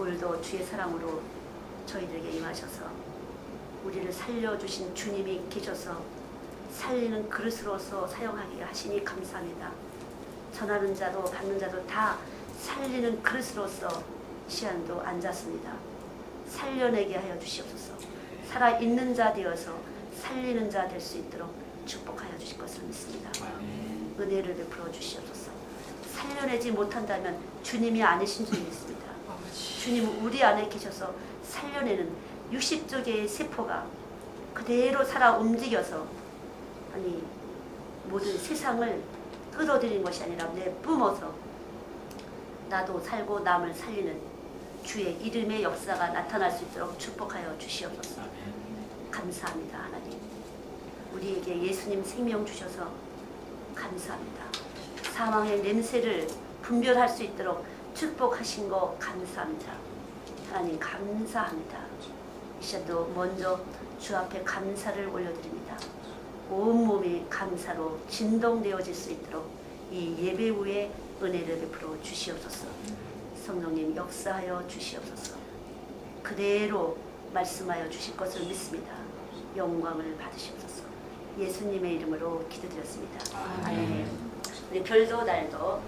오늘도 주의 사랑으로 저희들에게 임하셔서 우리를 살려주신 주님이 계셔서 살리는 그릇으로서 사용하게 하시니 감사합니다. 전하는 자도 받는 자도 다 살리는 그릇으로서 시간도 앉았습니다. 살려내게 하여 주시옵소서. 살아있는 자 되어서 살리는 자 될 수 있도록 축복하여 주실 것을 믿습니다. 은혜를 베풀어 주시옵소서. 살려내지 못한다면 주님이 아니신 줄 믿습니다. 주님은 우리 안에 계셔서 살려내는 60조 개의 세포가 그대로 살아 움직여서 아니 모든 세상을 끌어들이는 것이 아니라 내뿜어서 나도 살고 남을 살리는 주의 이름의 역사가 나타날 수 있도록 축복하여 주시옵소서. 감사합니다. 하나님, 우리에게 예수님 생명 주셔서 감사합니다. 사망의 냄새를 분별할 수 있도록 축복하신 거 감사합니다. 하나님 감사합니다. 이 시간도 먼저 주 앞에 감사를 올려드립니다. 온몸이 감사로 진동되어질 수 있도록 이 예배 후에 은혜를 베풀어 주시옵소서. 성령님 역사하여 주시옵소서. 그대로 말씀하여 주실 것을 믿습니다. 영광을 받으시옵소서. 예수님의 이름으로 기도드렸습니다. 아멘. 우리 별도 날도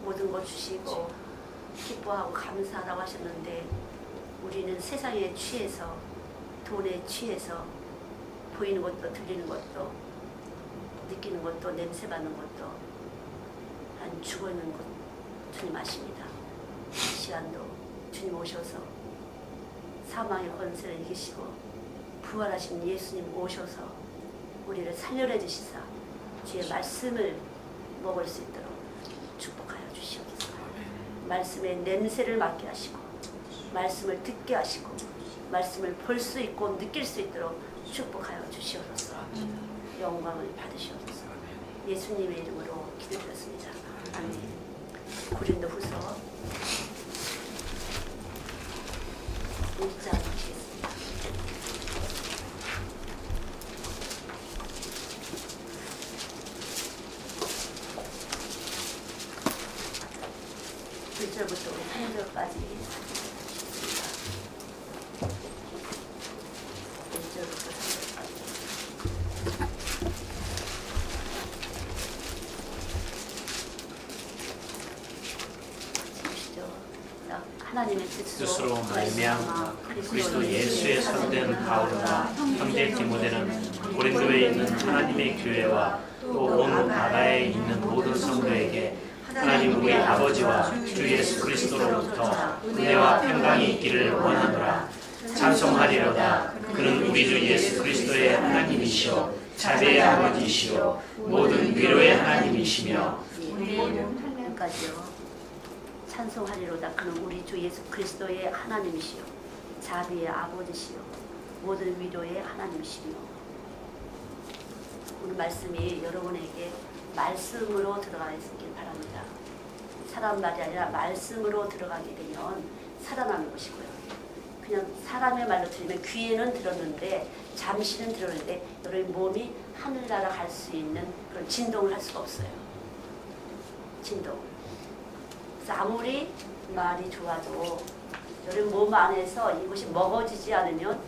모든 것 주시고 기뻐하고 감사하다고 하셨는데 우리는 세상에 취해서 돈에 취해서 보이는 것도 들리는 것도 느끼는 것도 냄새 맡는 것도 한 죽어있는 것 주님 아십니다. 이 시간도 주님 오셔서 사망의 권세를 이기시고 부활하신 예수님 오셔서 우리를 살려내 주시사 주의 말씀을 먹을 수 있도록 축복하여 주시옵소서. 말씀의 냄새를 맡게 하시고 말씀을 듣게 하시고 말씀을 볼 수 있고 느낄 수 있도록 축복하여 주시옵소서. 영광을 받으시옵소서. 예수님의 이름으로 기도드렸습니다. 아멘. 고린도후서 1장 보시겠습니다. 부터 3절까지 1절부터 3절까지 하나님의 뜻으로 말미암아 그리스도 예수의 선된 바울과 형제 디모데는 고린도에 있는 하나님의 교회와 또 온 나라에 있는 모든 성도에게 하나님 우리 아버지와 주 예수 그리스도로부터 은혜와 평강이 있기를 원하노라. 찬송하리로다. 그는 우리 주 예수 그리스도의 하나님이시오 자비의 아버지시오 모든 위로의 하나님이시며 평강까지요. 찬송하리로다. 그는 우리 주 예수 그리스도의 하나님이시오 자비의 아버지시오 모든 위로의 하나님이시며. 오늘 말씀이 여러분에게 말씀으로 들어가 있길 바랍니다. 사람 말이 아니라 말씀으로 들어가게 되면 살아나는 것이고요. 그냥 사람의 말로 들으면 귀에는 들었는데 잠시는 들었는데 여러분 몸이 하늘나라 갈 수 있는 그런 진동을 할 수가 없어요. 진동. 그래서 아무리 말이 좋아도 여러분 몸 안에서 이것이 먹어지지 않으면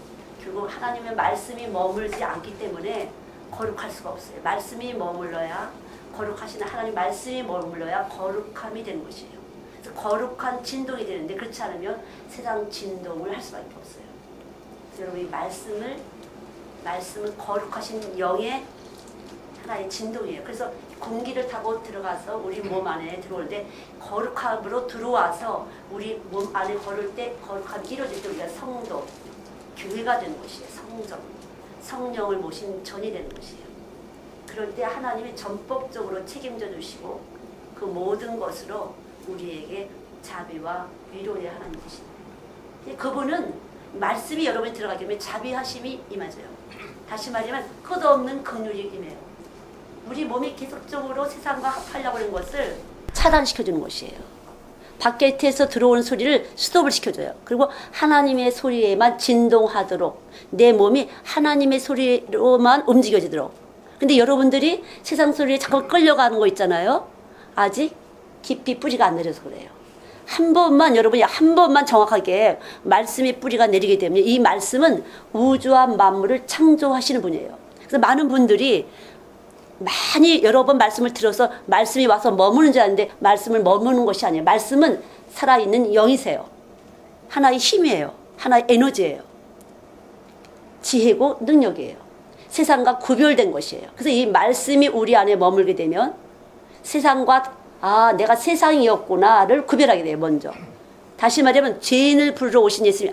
결국 하나님의 말씀이 머물지 않기 때문에 거룩할 수가 없어요. 말씀이 머물러야, 거룩하신 하나님 말씀이 머물러야 거룩함이 되는 것이에요. 그래서 거룩한 진동이 되는데 그렇지 않으면 세상 진동을 할 수밖에 없어요. 그래서 여러분 이 말씀은 거룩하신 영의 하나의 진동이에요. 그래서 공기를 타고 들어가서 우리 몸 안에 들어올 때 거룩함으로 들어와서 우리 몸 안에 걸을 때 거룩함이 이루어질 때 우리가 성도, 교회가 되는 것이에요. 성령을 모신 전이 되는 것이에요. 그럴 때 하나님이 전법적으로 책임져 주시고 그 모든 것으로 우리에게 자비와 위로의 하나님이십니다. 그분은 말씀이 여러분이 들어가게 되면 자비하심이 임하져요. 다시 말하면 끝없는 긍휼이 임해요. 우리 몸이 계속적으로 세상과 합하려고 하는 것을 차단시켜주는 것이에요. 바깥에서 들어오는 소리를 스톱을 시켜줘요. 그리고 하나님의 소리에만 진동하도록 내 몸이 하나님의 소리로만 움직여지도록. 근데 여러분들이 세상 소리에 자꾸 끌려가는 거 있잖아요. 아직 깊이 뿌리가 안 내려서 그래요. 여러분이 한 번만 정확하게 말씀의 뿌리가 내리게 되면 이 말씀은 우주와 만물을 창조하시는 분이에요. 그래서 많은 분들이 많이 여러 번 말씀을 들어서 말씀이 와서 머무는 줄 아는데 말씀을 머무는 것이 아니에요. 말씀은 살아있는 영이세요. 하나의 힘이에요. 하나의 에너지예요. 지혜고 능력이에요. 세상과 구별된 것이에요. 그래서 이 말씀이 우리 안에 머물게 되면 세상과 내가 세상이었구나를 구별하게 돼요. 먼저. 다시 말하면 죄인을 부르러 오신 예수님,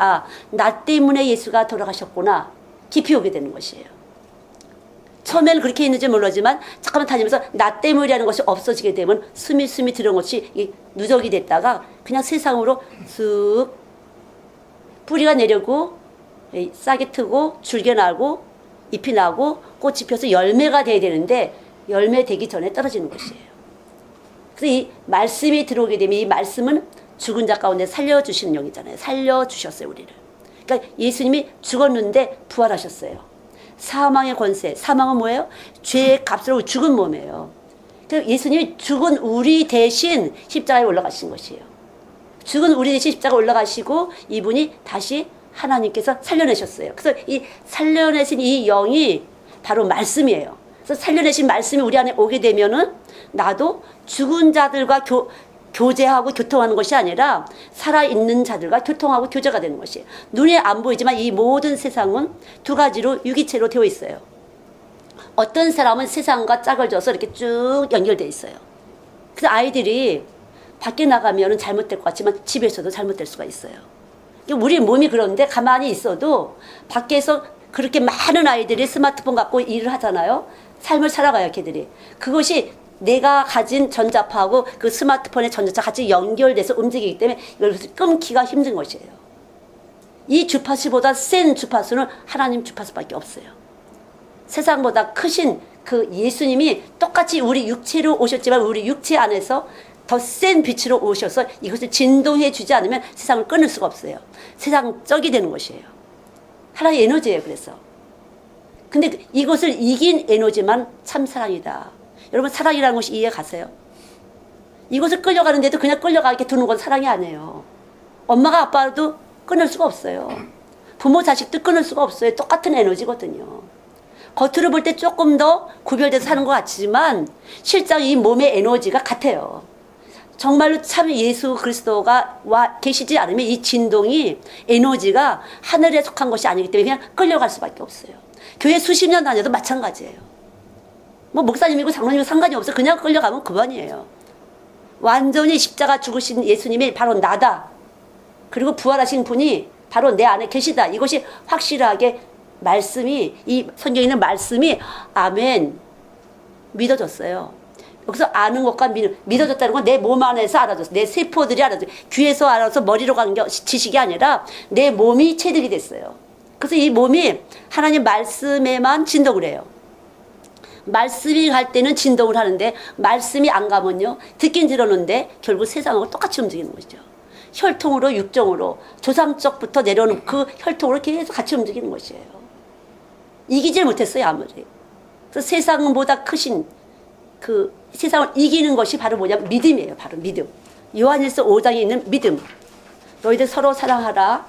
나 때문에 예수가 돌아가셨구나 깊이 오게 되는 것이에요. 처음에는 그렇게 있는지 모르지만 잠깐만 다니면서 나 때문이라는 것이 없어지게 되면 스미 들은 것이 누적이 됐다가 그냥 세상으로 쓱 뿌리가 내려고 싹이 트고 줄기 나고 잎이 나고 꽃이 펴서 열매가 돼야 되는데 열매 되기 전에 떨어지는 것이에요. 그래서 이 말씀이 들어오게 되면 이 말씀은 죽은 자 가운데 살려주시는 영이잖아요. 살려주셨어요, 우리를. 그러니까 예수님이 죽었는데 부활하셨어요. 사망의 권세, 사망은 뭐예요? 죄의 값으로 죽은 몸이에요. 그러니까 예수님이 죽은 우리 대신 십자가에 올라가신 것이에요. 죽은 우리 대신 십자가에 올라가시고 이분이 다시 하나님께서 살려내셨어요. 그래서 이 살려내신 이 영이 바로 말씀이에요. 그래서 살려내신 말씀이 우리 안에 오게 되면은 나도 죽은 자들과 교제하고 교통하는 것이 아니라 살아있는 자들과 교통하고 교제가 되는 것이에요. 눈에 안 보이지만 이 모든 세상은 두 가지로 유기체로 되어 있어요. 어떤 사람은 세상과 짝을 져서 이렇게 쭉 연결되어 있어요. 그래서 아이들이 밖에 나가면 잘못될 것 같지만 집에서도 잘못될 수가 있어요. 우리 몸이 그런데 가만히 있어도 밖에서 그렇게 많은 아이들이 스마트폰 갖고 일을 하잖아요. 삶을 살아가요, 걔들이. 그것이 내가 가진 전자파하고 그 스마트폰의 전자파 같이 연결돼서 움직이기 때문에 이걸 끊기가 힘든 것이에요. 이 주파수보다 센 주파수는 하나님 주파수밖에 없어요. 세상보다 크신 그 예수님이 똑같이 우리 육체로 오셨지만 우리 육체 안에서 더 센 빛으로 오셔서 이것을 진동해 주지 않으면 세상을 끊을 수가 없어요. 세상 적이 되는 것이에요. 하나의 에너지예요. 그래서 근데 이것을 이긴 에너지만 참 사랑이다. 여러분 사랑이라는 것이 이해 가세요? 이것을 끌려가는데도 그냥 끌려가게 두는 건 사랑이 아니에요. 엄마가 아빠도 끊을 수가 없어요. 부모 자식도 끊을 수가 없어요. 똑같은 에너지거든요. 겉으로 볼 때 조금 더 구별돼서 사는 것 같지만 실상 이 몸의 에너지가 같아요. 정말로 참 예수 그리스도가 와 계시지 않으면 이 진동이 에너지가 하늘에 속한 것이 아니기 때문에 그냥 끌려갈 수밖에 없어요. 교회 수십 년 다녀도 마찬가지예요. 뭐 목사님이고 장로님이고 상관이 없어. 그냥 끌려가면 그만이에요. 완전히 십자가 죽으신 예수님이 바로 나다. 그리고 부활하신 분이 바로 내 안에 계시다. 이것이 확실하게 말씀이 이 성경에 있는 말씀이 아멘 믿어졌어요. 여기서 아는 것과 믿어졌다는 건 내 몸 안에서 알아졌어. 내 세포들이 알아졌어. 귀에서 알아서 머리로 간 지식이 아니라 내 몸이 체득이 됐어요. 그래서 이 몸이 하나님 말씀에만 진동을 해요. 말씀이 갈 때는 진동을 하는데 말씀이 안 가면요. 듣긴 들었는데 결국 세상하고 똑같이 움직이는 거죠. 혈통으로 육정으로 조상적부터 내려오는 그 혈통으로 계속 같이 움직이는 것이에요. 이기질 못했어요. 아무리. 그래서 세상보다 크신 그 세상을 이기는 것이 바로 뭐냐면 믿음이에요. 바로 믿음. 요한일서 5장에 있는 믿음. 너희들 서로 사랑하라.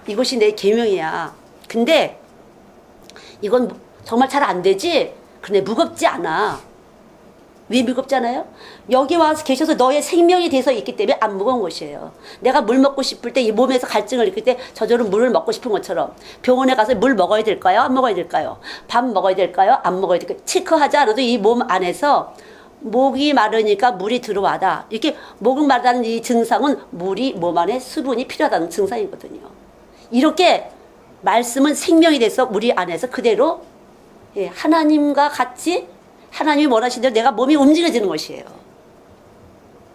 이것이 내 계명이야. 근데 이건 정말 잘 안 되지? 그런데 무겁지 않아. 왜 무겁지 않아요? 여기 와서 계셔서 너의 생명이 돼서 있기 때문에 안 무거운 것이에요. 내가 물 먹고 싶을 때 이 몸에서 갈증을 느낄 때 저절로 물을 먹고 싶은 것처럼 병원에 가서 물 먹어야 될까요? 안 먹어야 될까요? 밥 먹어야 될까요? 안 먹어야 될까요? 체크하지 않아도 이 몸 안에서 목이 마르니까 물이 들어와다. 이렇게 목이 마르다는 이 증상은 물이 몸 안에 수분이 필요하다는 증상이거든요. 이렇게 말씀은 생명이 돼서 우리 안에서 그대로 하나님과 같이 하나님이 원하신 대로 내가 몸이 움직여지는 것이에요.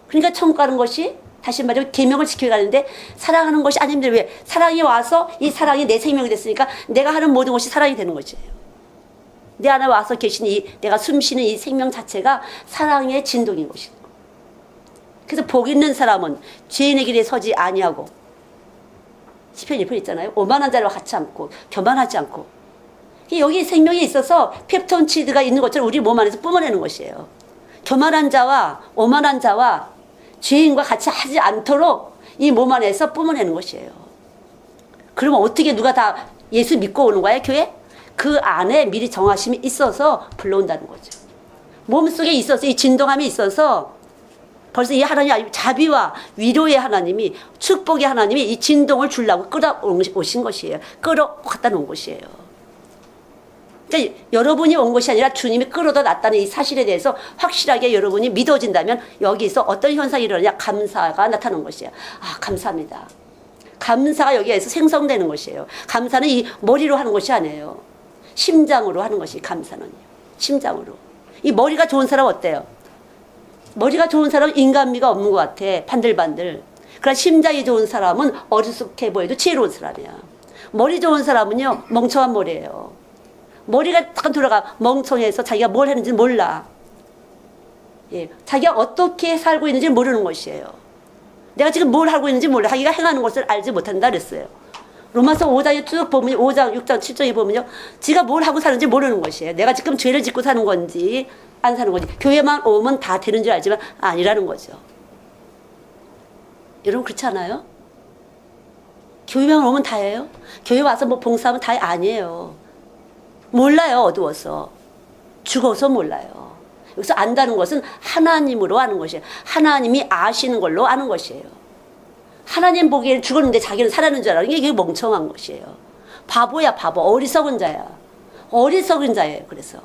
그러니까 천국 가는 것이 다시 말하면 계명을 지켜가는데 사랑하는 것이 아닌데 왜? 사랑이 와서 이 사랑이 내 생명이 됐으니까 내가 하는 모든 것이 사랑이 되는 것이에요. 내 안에 와서 계신 이 내가 숨쉬는 이 생명 자체가 사랑의 진동인 것이고. 그래서 복 있는 사람은 죄인의 길에 서지 아니하고 시편 1편 있잖아요. 오만한 자와 같이 않고 교만하지 않고 여기 생명이 있어서 펩톤치드가 있는 것처럼 우리 몸 안에서 뿜어내는 것이에요. 교만한 자와 오만한 자와 죄인과 같이 하지 않도록 이 몸 안에서 뿜어내는 것이에요. 그러면 어떻게 누가 다 예수 믿고 오는 거야 교회? 그 안에 미리 정하심이 있어서 불러온다는 거죠. 몸속에 있어서 이 진동함이 있어서 벌써 이 하나님 자비와 위로의 하나님이 축복의 하나님이 이 진동을 주려고 끌어오신 것이에요. 끌어갖다 놓은 것이에요. 그러니까 여러분이 온 것이 아니라 주님이 끌어다 놨다는 이 사실에 대해서 확실하게 여러분이 믿어진다면 여기서 어떤 현상이 일어나냐? 감사가 나타나는 것이에요. 아, 감사합니다. 감사가 여기에서 생성되는 것이에요. 감사는 이 머리로 하는 것이 아니에요. 심장으로 하는 것이 감사는요. 심장으로. 이 머리가 좋은 사람 어때요? 머리가 좋은 사람은 인간미가 없는 것 같아. 반들반들. 그러나 심장이 좋은 사람은 어리숙해 보여도 지혜로운 사람이야. 머리 좋은 사람은요, 멍청한 머리예요. 머리가 딱 돌아가 멍청해서 자기가 뭘 했는지 몰라. 예, 자기가 어떻게 살고 있는지 모르는 것이에요. 내가 지금 뭘 하고 있는지 몰라. 자기가 행하는 것을 알지 못한다 그랬어요. 로마서 5장에 쭉 보면 5장, 6장, 7장에 보면요. 지가 뭘 하고 사는지 모르는 것이에요. 내가 지금 죄를 짓고 사는 건지 안 사는 건지. 교회만 오면 다 되는 줄 알지만 아니라는 거죠. 여러분 그렇지 않아요? 교회만 오면 다예요? 교회 와서 뭐 봉사하면 다 아니에요. 몰라요. 어두워서. 죽어서 몰라요. 여기서 안다는 것은 하나님으로 아는 것이에요. 하나님이 아시는 걸로 아는 것이에요. 하나님 보기에는 죽었는데 자기는 살았는 줄 알아요. 이게 멍청한 것이에요. 바보야 바보. 어리석은 자야. 어리석은 자예요. 그래서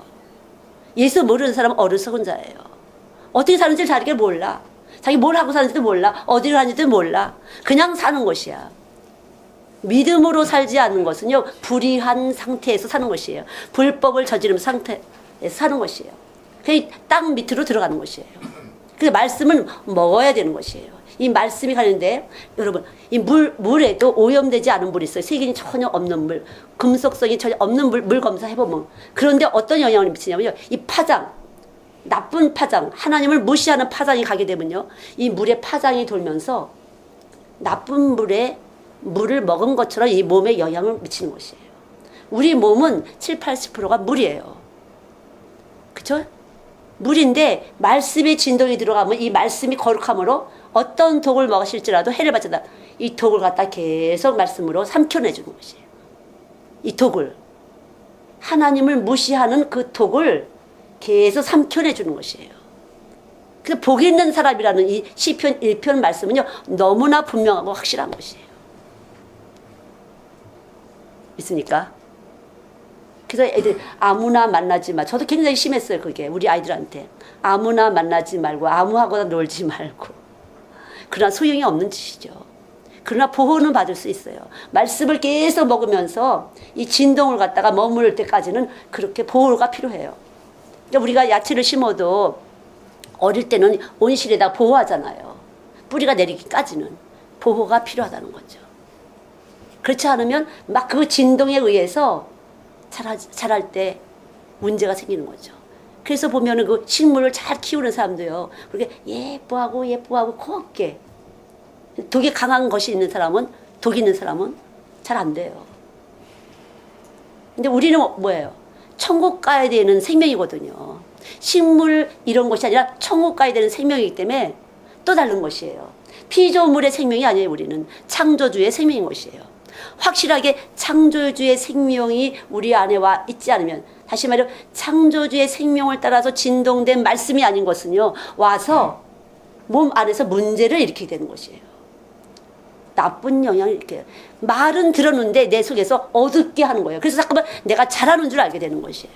예수 모르는 사람은 어리석은 자예요. 어떻게 사는지 자기가 몰라. 자기 뭘 하고 사는지도 몰라. 어디를 가는지도 몰라. 그냥 사는 것이야. 믿음으로 살지 않는 것은요, 불의한 상태에서 사는 것이에요. 불법을 저지른 상태에서 사는 것이에요. 그 땅 밑으로 들어가는 것이에요. 그 말씀을 먹어야 되는 것이에요. 이 말씀이 가는데, 여러분, 이 물에도 오염되지 않은 물이 있어요. 세균이 전혀 없는 물, 금속성이 전혀 없는 물 검사해보면. 그런데 어떤 영향을 미치냐면요, 이 파장, 나쁜 파장, 하나님을 무시하는 파장이 가게 되면요, 이 물에 파장이 돌면서 나쁜 물을 먹은 것처럼 이 몸에 영향을 미치는 것이에요. 우리 몸은 7, 80%가 물이에요. 그쵸? 물인데 말씀의 진동이 들어가면 이 말씀이 거룩함으로 어떤 독을 먹으실지라도 해를 받잖아. 이 독을 갖다 계속 말씀으로 삼켜내주는 것이에요. 이 독을. 하나님을 무시하는 그 독을 계속 삼켜내주는 것이에요. 그래서 복 있는 사람이라는 이 시편 1편 말씀은요, 너무나 분명하고 확실한 것이에요. 있습니까? 그래서 애들 아무나 만나지 마. 저도 굉장히 심했어요. 그게 우리 아이들한테 아무나 만나지 말고 아무하거나 놀지 말고. 그러나 소용이 없는 짓이죠. 그러나 보호는 받을 수 있어요. 말씀을 계속 먹으면서 이 진동을 갖다가 머무를 때까지는 그렇게 보호가 필요해요. 그러니까 우리가 야채를 심어도 어릴 때는 온실에다 보호하잖아요. 뿌리가 내리기까지는 보호가 필요하다는 거죠. 그렇지 않으면 막 그 진동에 의해서 자랄 때 문제가 생기는 거죠. 그래서 보면은 그 식물을 잘 키우는 사람도요, 그렇게 예뻐하고 곱게 독이 강한 것이 있는 사람은, 독이 있는 사람은 잘 안 돼요. 근데 우리는 뭐예요? 천국 가야 되는 생명이거든요. 식물 이런 것이 아니라 천국 가야 되는 생명이기 때문에 또 다른 것이에요. 피조물의 생명이 아니에요. 우리는 창조주의 생명인 것이에요. 확실하게 창조주의 생명이 우리 안에 와 있지 않으면 다시 말해 창조주의 생명을 따라서 진동된 말씀이 아닌 것은요. 와서 몸 안에서 문제를 일으키게 되는 것이에요. 나쁜 영향을 이렇게 말은 들었는데 내 속에서 어둡게 하는 거예요. 그래서 잠깐만 내가 잘하는 줄 알게 되는 것이에요.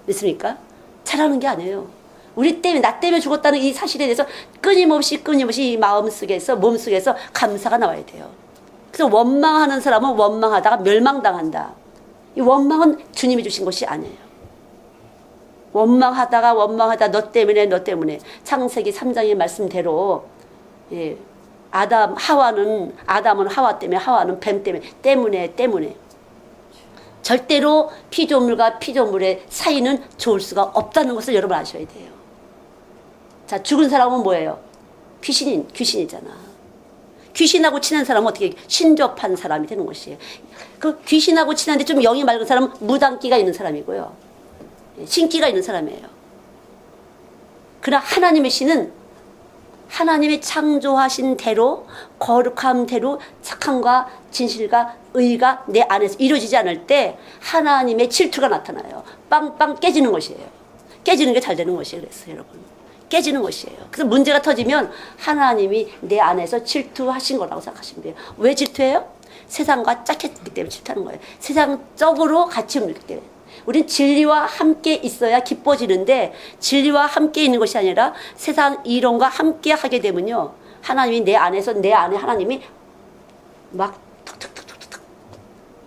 믿습니까? 잘하는 게 아니에요. 우리 때문에 나 때문에 죽었다는 이 사실에 대해서 끊임없이 이 마음 속에서 몸 속에서 감사가 나와야 돼요. 그래서 원망하는 사람은 원망하다가 멸망당한다. 이 원망은 주님이 주신 것이 아니에요. 원망하다 너 때문에 창세기 3장의 말씀대로 예, 아담은 하와 때문에 하와는 뱀 때문에 절대로 피조물과 피조물의 사이는 좋을 수가 없다는 것을 여러분 아셔야 돼요. 자, 죽은 사람은 뭐예요? 귀신이잖아. 귀신하고 친한 사람은 어떻게 신접한 사람이 되는 것이에요. 그 귀신하고 친한데 좀 영이 맑은 사람은 무당기가 있는 사람이고요. 신기가 있는 사람이에요. 그러나 하나님의 신은 하나님의 창조하신 대로 거룩함대로 착함과 진실과 의가 내 안에서 이루어지지 않을 때 하나님의 질투가 나타나요. 빵빵 깨지는 것이에요. 깨지는 게 잘 되는 것이에요. 그래서 여러분 깨지는 것이에요. 그래서 문제가 터지면 하나님이 내 안에서 질투하신 거라고 생각하시면 돼요. 왜 질투해요? 세상과 짝했기 때문에 질투하는 거예요. 세상적으로 같이 움직이기 때문에. 우린 진리와 함께 있어야 기뻐지는데 진리와 함께 있는 것이 아니라 세상 이론과 함께 하게 되면요. 하나님이 내 안에 하나님이 막 툭툭툭툭툭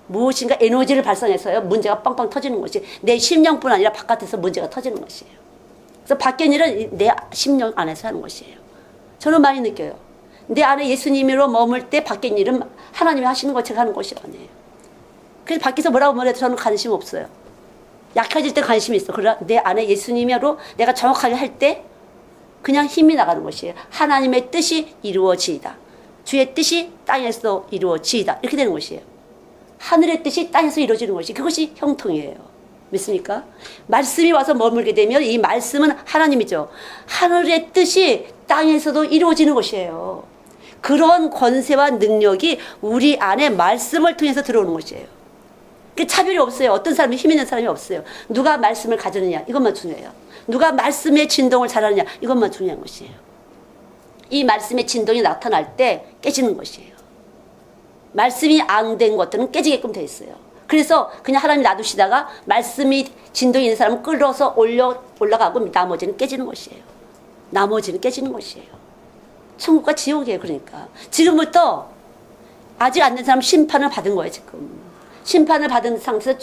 무엇인가 에너지를 발산해서요. 문제가 빵빵 터지는 것이 내 심령뿐 아니라 바깥에서 문제가 터지는 것이에요. 그래서 밖의 일은 내 심령 안에서 하는 것이에요. 저는 많이 느껴요. 내 안에 예수님으로 머물 때 밖의 일은 하나님이 하시는 것 제가 하는 것이 아니에요. 그래서 밖에서 뭐라고 말해도 저는 관심 없어요. 약해질 때 관심이 있어. 그러나 내 안에 예수님으로 내가 정확하게 할 때 그냥 힘이 나가는 것이에요. 하나님의 뜻이 이루어지이다. 주의 뜻이 땅에서 이루어지이다. 이렇게 되는 것이에요. 하늘의 뜻이 땅에서 이루어지는 것이 그것이 형통이에요. 믿습니까? 말씀이 와서 머물게 되면 이 말씀은 하나님이죠. 하늘의 뜻이 땅에서도 이루어지는 것이에요. 그런 권세와 능력이 우리 안에 말씀을 통해서 들어오는 것이에요. 그 차별이 없어요. 어떤 사람이 힘 있는 사람이 없어요. 누가 말씀을 가졌느냐 이것만 중요해요. 누가 말씀의 진동을 잘하느냐 이것만 중요한 것이에요. 이 말씀의 진동이 나타날 때 깨지는 것이에요. 말씀이 안 된 것들은 깨지게끔 돼 있어요. 그래서 그냥 하나님 놔두시다가 말씀이 진동이 있는 사람은 끌어서 올라가고 나머지는 깨지는 것이에요. 나머지는 깨지는 것이에요. 천국과 지옥이에요. 그러니까 지금부터 아직 안 된 사람 심판을 받은 거예요. 지금 심판을 받은 상태에서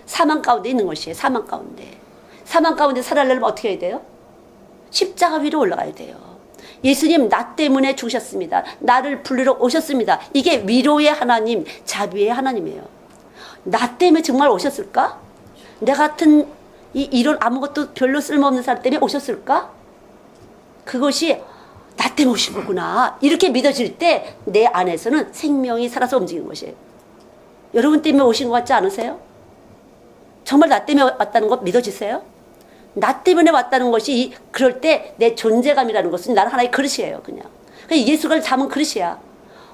사망 가운데 있는 것이에요. 사망 가운데 살아내려면 어떻게 해야 돼요? 십자가 위로 올라가야 돼요. 예수님 나 때문에 죽으셨습니다. 나를 부르러 오셨습니다. 이게 위로의 하나님, 자비의 하나님이에요. 나 때문에 정말 오셨을까? 내 같은 이런 아무것도 별로 쓸모없는 사람 때문에 오셨을까? 그것이 나 때문에 오신 거구나. 이렇게 믿어질 때 내 안에서는 생명이 살아서 움직이는 것이에요. 여러분 때문에 오신 것 같지 않으세요? 정말 나 때문에 왔다는 거 믿어지세요? 나 때문에 왔다는 것이 그럴 때 내 존재감이라는 것은 나는 하나의 그릇이에요. 그냥 예수가 담은 그릇이야.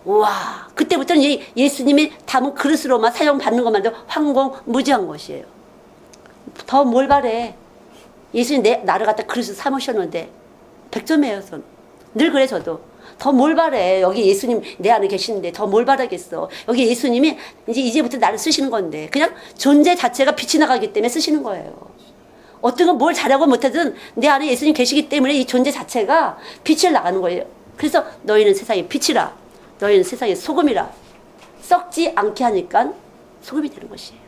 와, 그때부터는 예수님이 담은 그릇으로만 사용받는 것만도 황공무지한 것이에요. 더 뭘 바래. 예수님 나를 갖다 그릇을 삼으셨는데 100점이에요. 저는 늘 그래. 저도 더 뭘 바래. 여기 예수님 내 안에 계시는데 더 뭘 바라겠어. 여기 예수님이 이제부터 나를 쓰시는 건데 그냥 존재 자체가 빛이 나가기 때문에 쓰시는 거예요. 어떤 건 뭘 잘하고 못하든 내 안에 예수님 계시기 때문에 이 존재 자체가 빛을 나가는 거예요. 그래서 너희는 세상의 빛이라. 너희는 세상의 소금이라. 썩지 않게 하니까 소금이 되는 것이에요.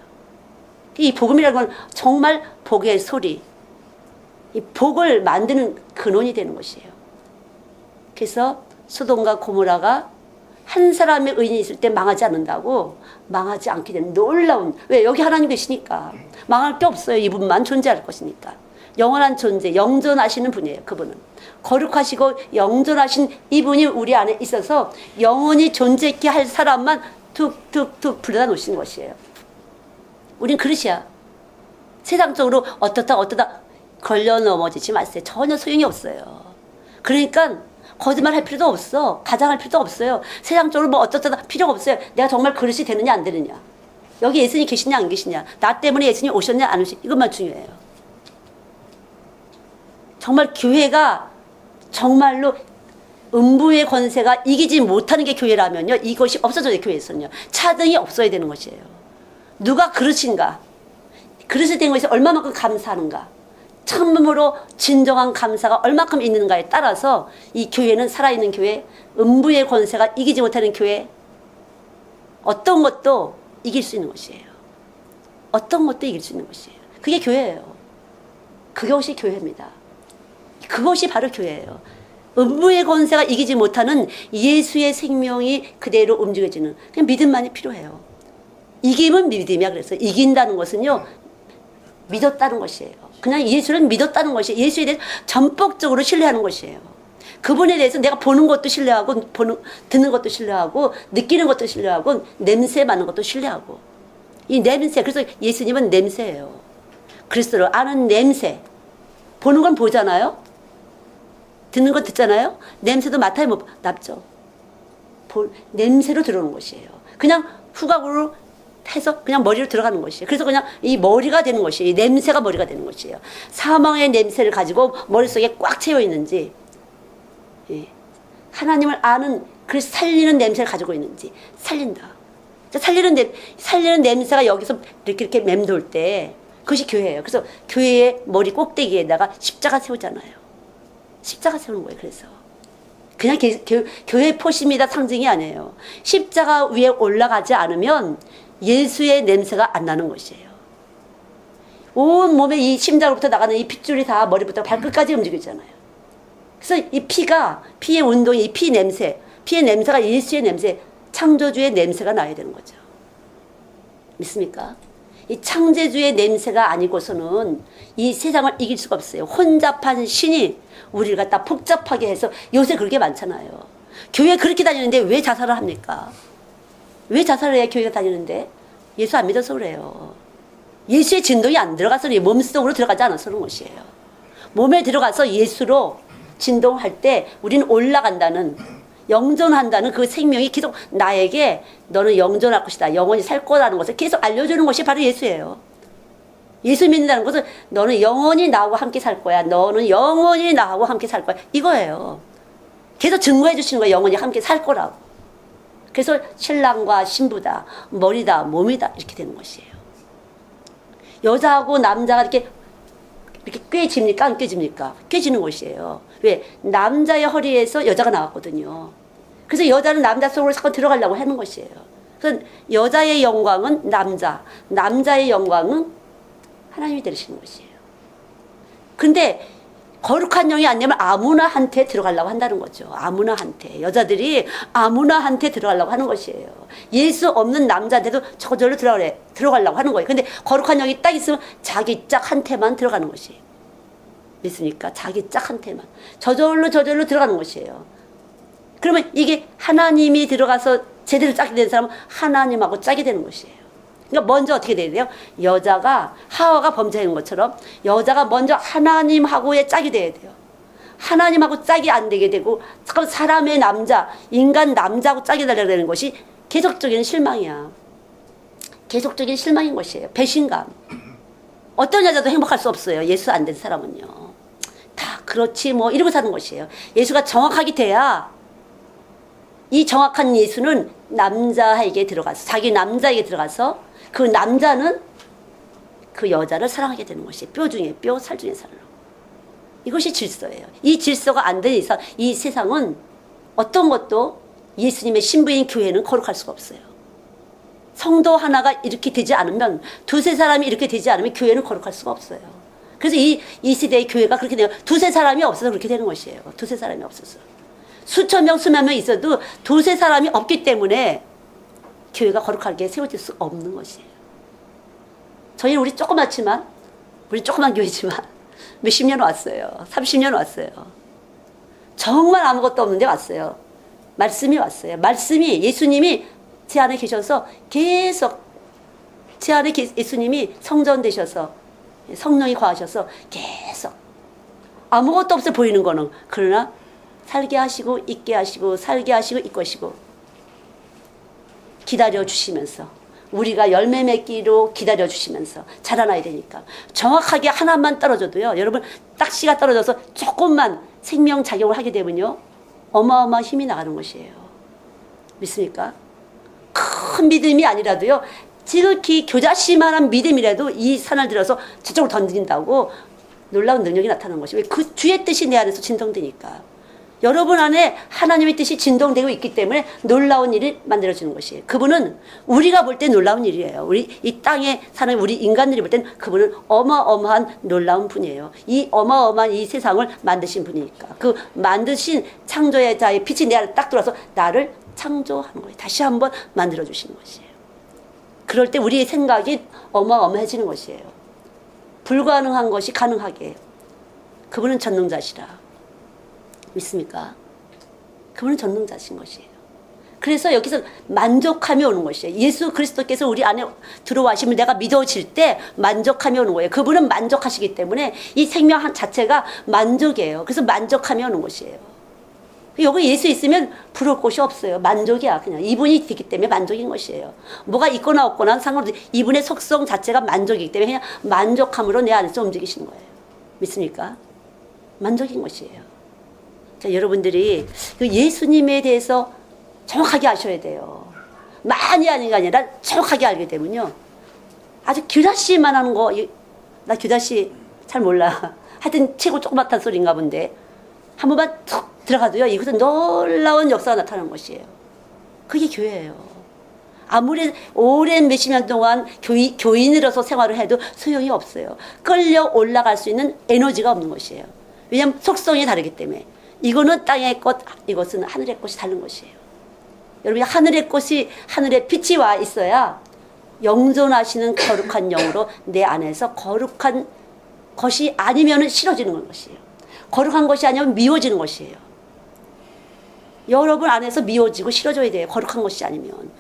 이 복음이라는 건 정말 복의 소리. 이 복을 만드는 근원이 되는 것이에요. 그래서 소돔과 고모라가 한 사람의 의인이 있을 때 망하지 않는다고 망하지 않게 되는 놀라운, 왜? 여기 하나님 계시니까 망할 게 없어요. 이분만 존재할 것이니까. 영원한 존재, 영존하시는 분이에요. 그분은 거룩하시고 영존하신 이분이 우리 안에 있어서 영원히 존재케 할 사람만 툭툭툭 불러다 놓으신 것이에요. 우린 그릇이야. 세상적으로 어떻다 걸려 넘어지지 마세요. 전혀 소용이 없어요. 그러니까 거짓말 할 필요도 없어. 가장할 필요도 없어요. 세상적으로 뭐 어떻다 필요가 없어요. 내가 정말 그릇이 되느냐 안 되느냐. 여기 예수님 계시냐 안 계시냐, 나 때문에 예수님 오셨냐 안 오셨냐, 이것만 중요해요. 정말 교회가 정말로 음부의 권세가 이기지 못하는 게 교회라면요, 이것이 없어져야 돼요. 교회에서는요, 차등이 없어야 되는 것이에요. 누가 그릇인가, 그릇이 된 것이 얼마만큼 감사하는가, 참으로 진정한 감사가 얼마큼 있는가에 따라서 이 교회는 살아있는 교회, 음부의 권세가 이기지 못하는 교회, 어떤 것도 이길 수 있는 것이에요. 어떤 것도 이길 수 있는 것이에요. 그게 교회예요. 그것이 교회입니다. 그것이 바로 교회예요. 음부의 권세가 이기지 못하는 예수의 생명이 그대로 움직여지는 그냥 믿음만이 필요해요. 이김은 믿음이야. 그래서 이긴다는 것은요, 믿었다는 것이에요. 그냥 예수를 믿었다는 것이, 예수에 대해서 전폭적으로 신뢰하는 것이에요. 그분에 대해서 내가 보는 것도 신뢰하고, 듣는 것도 신뢰하고, 느끼는 것도 신뢰하고, 냄새 맡는 것도 신뢰하고. 이 냄새, 그래서 예수님은 냄새예요. 그리스도를 아는 냄새. 보는 건 보잖아요. 듣는 건 듣잖아요. 냄새도 맡아야 못 납죠. 냄새로 들어오는 것이에요. 그냥 후각으로 해서 그냥 머리로 들어가는 것이에요. 그래서 그냥 이 머리가 되는 것이에요. 이 냄새가 머리가 되는 것이에요. 사망의 냄새를 가지고 머릿속에 꽉 채워 있는지, 예, 하나님을 아는 그 살리는 냄새를 가지고 있는지, 살린다. 살리는 냄새가 여기서 이렇게 맴돌 때 그것이 교회예요. 그래서 교회의 머리 꼭대기에다가 십자가 세우잖아요. 십자가 세우는 거예요. 그래서 그냥 교회 포심이다 상징이 아니에요. 십자가 위에 올라가지 않으면 예수의 냄새가 안 나는 것이에요. 온 몸에 이 심장으로부터 나가는 이 핏줄이 다 머리부터 발끝까지 움직이잖아요. 그래서 이 피의 운동이, 이 피의 냄새가 예수의 냄새, 창조주의 냄새가 나야 되는 거죠. 믿습니까? 이 창조주의 냄새가 아니고서는 이 세상을 이길 수가 없어요. 혼잡한 신이 우리를 갖다 복잡하게 해서, 요새 그렇게 많잖아요. 교회 그렇게 다니는데 왜 자살을 합니까? 왜 자살을 해야 교회가 다니는데? 예수 안 믿어서 그래요. 예수의 진동이 안 들어가서, 몸속으로 들어가지 않아서 그런 것이에요. 몸에 들어가서 예수로 진동할 때 우리는 올라간다는, 영존한다는 그 생명이 계속 나에게 너는 영존할 것이다, 영원히 살 거라는 것을 계속 알려주는 것이 바로 예수예요. 예수 믿는다는 것은 너는 영원히 나하고 함께 살 거야, 너는 영원히 나하고 함께 살 거야, 이거예요. 계속 증거해 주시는 거예요. 영원히 함께 살 거라고. 그래서 신랑과 신부다, 머리다, 몸이다, 이렇게 되는 것이에요. 여자하고 남자가 이렇게 꿰집니까? 안 꿰집니까? 꿰지는 것이에요. 왜? 남자의 허리에서 여자가 나왔거든요. 그래서 여자는 남자 속으로 자꾸 들어가려고 하는 것이에요. 그래서 여자의 영광은 남자, 남자의 영광은 하나님이 되시는 것이에요. 근데 거룩한 영이 안 되면 아무나 한테 들어가려고 한다는 거죠. 아무나 한테. 여자들이 아무나 한테 들어가려고 하는 것이에요. 예수 없는 남자한테도 저절로 들어가려고 하는 거예요. 근데 거룩한 영이 딱 있으면 자기 짝 한테만 들어가는 것이에요. 믿습니까? 자기 짝 한테만. 저절로 들어가는 것이에요. 그러면 이게 하나님이 들어가서 제대로 짝이 된 사람은 하나님하고 짝이 되는 것이에요. 그러니까 먼저 어떻게 돼야 돼요? 여자가, 하와가 범죄한 것처럼 여자가 먼저 하나님하고의 짝이 돼야 돼요. 하나님하고 짝이 안 되게 되고, 잠깐 사람의 남자, 인간 남자하고 짝이 되려고 되는 것이 계속적인 실망이야. 계속적인 실망인 것이에요. 배신감. 어떤 여자도 행복할 수 없어요. 예수 안 된 사람은요. 다 그렇지 뭐 이러고 사는 것이에요. 예수가 정확하게 돼야, 이 정확한 예수는 남자에게 들어가서, 자기 남자에게 들어가서 그 남자는 그 여자를 사랑하게 되는 것이 뼈 중에 뼈, 살 중에 살로. 이것이 질서예요. 이 질서가 안 되는 이상 이 세상은 어떤 것도 예수님의 신부인 교회는 거룩할 수가 없어요. 성도 하나가 이렇게 되지 않으면, 두세 사람이 이렇게 되지 않으면 교회는 거룩할 수가 없어요. 그래서 이 시대의 교회가 그렇게 돼요. 두세 사람이 없어서 그렇게 되는 것이에요. 두세 사람이 없어서. 수천 명, 수만 명 있어도 두세 사람이 없기 때문에 교회가 거룩하게 세워질 수 없는 것이에요. 저희는 우리 조그만 교회지만 몇십 년 왔어요. 30년 왔어요. 정말 아무것도 없는데 왔어요. 말씀이 왔어요. 말씀이, 예수님이 제 안에 계셔서 계속, 제 안에 예수님이 성전 되셔서, 성령이 거하셔서 계속 아무것도 없어 보이는 거는, 그러나 살게 하시고 있게 하시고 살게 하시고 있고 하시고 기다려 주시면서 우리가 열매 맺기로 기다려주시면서 자라나야 되니까 정확하게 하나만 떨어져도요, 여러분 딱 씨가 떨어져서 조금만 생명작용을 하게 되면요 어마어마한 힘이 나가는 것이에요. 믿습니까? 큰 믿음이 아니라도요, 지극히 교자씨만한 믿음이라도 이 산을 들어서 저쪽으로 던진다고 놀라운 능력이 나타나는 것이, 왜? 그 주의 뜻이 내 안에서 진동되니까. 여러분 안에 하나님의 뜻이 진동되고 있기 때문에 놀라운 일이 만들어지는 것이에요. 그분은 우리가 볼 때 놀라운 일이에요. 우리 이 땅에 사는 우리 인간들이 볼 때는 그분은 어마어마한 놀라운 분이에요. 이 어마어마한 이 세상을 만드신 분이니까. 그 만드신 창조의 자의 빛이 내 안에 딱 들어와서 나를 창조하는 거예요. 다시 한번 만들어 주시는 것이에요. 그럴 때 우리의 생각이 어마어마해지는 것이에요. 불가능한 것이 가능하게. 그분은 전능자시라. 믿습니까? 그분은 전능자신 것이에요. 그래서 여기서 만족함이 오는 것이에요. 예수 그리스도께서 우리 안에 들어와시면 내가 믿어질 때 만족함이 오는 거예요. 그분은 만족하시기 때문에 이 생명 자체가 만족이에요. 그래서 만족함이 오는 것이에요. 여기 예수 있으면 부러울 곳이 없어요. 만족이야. 그냥 이분이 있기 때문에 만족인 것이에요. 뭐가 있거나 없거나 상관없이 이분의 속성 자체가 만족이기 때문에 그냥 만족함으로 내 안에서 움직이시는 거예요. 믿습니까? 만족인 것이에요. 자, 여러분들이 예수님에 대해서 정확하게 아셔야 돼요. 많이 아는 게 아니라 정확하게 알게 되면요, 아주 규다씨만 하는 거, 나 규다씨 잘 몰라. 하여튼 최고 조그맣단 소리인가 본데 한 번만 툭 들어가도요, 이것은 놀라운 역사가 나타나는 것이에요. 그게 교회예요. 아무리 오랜 몇십 년 동안 교인으로서 생활을 해도 소용이 없어요. 끌려 올라갈 수 있는 에너지가 없는 것이에요. 왜냐하면 속성이 다르기 때문에. 이거는 땅의 꽃, 이것은 하늘의 꽃이 다른 것이에요. 여러분, 하늘의 꽃이, 하늘의 빛이 와 있어야 영존하시는 거룩한 영으로 내 안에서 거룩한 것이 아니면 싫어지는 것이에요. 거룩한 것이 아니면 미워지는 것이에요. 여러분 안에서 미워지고 싫어져야 돼요. 거룩한 것이 아니면.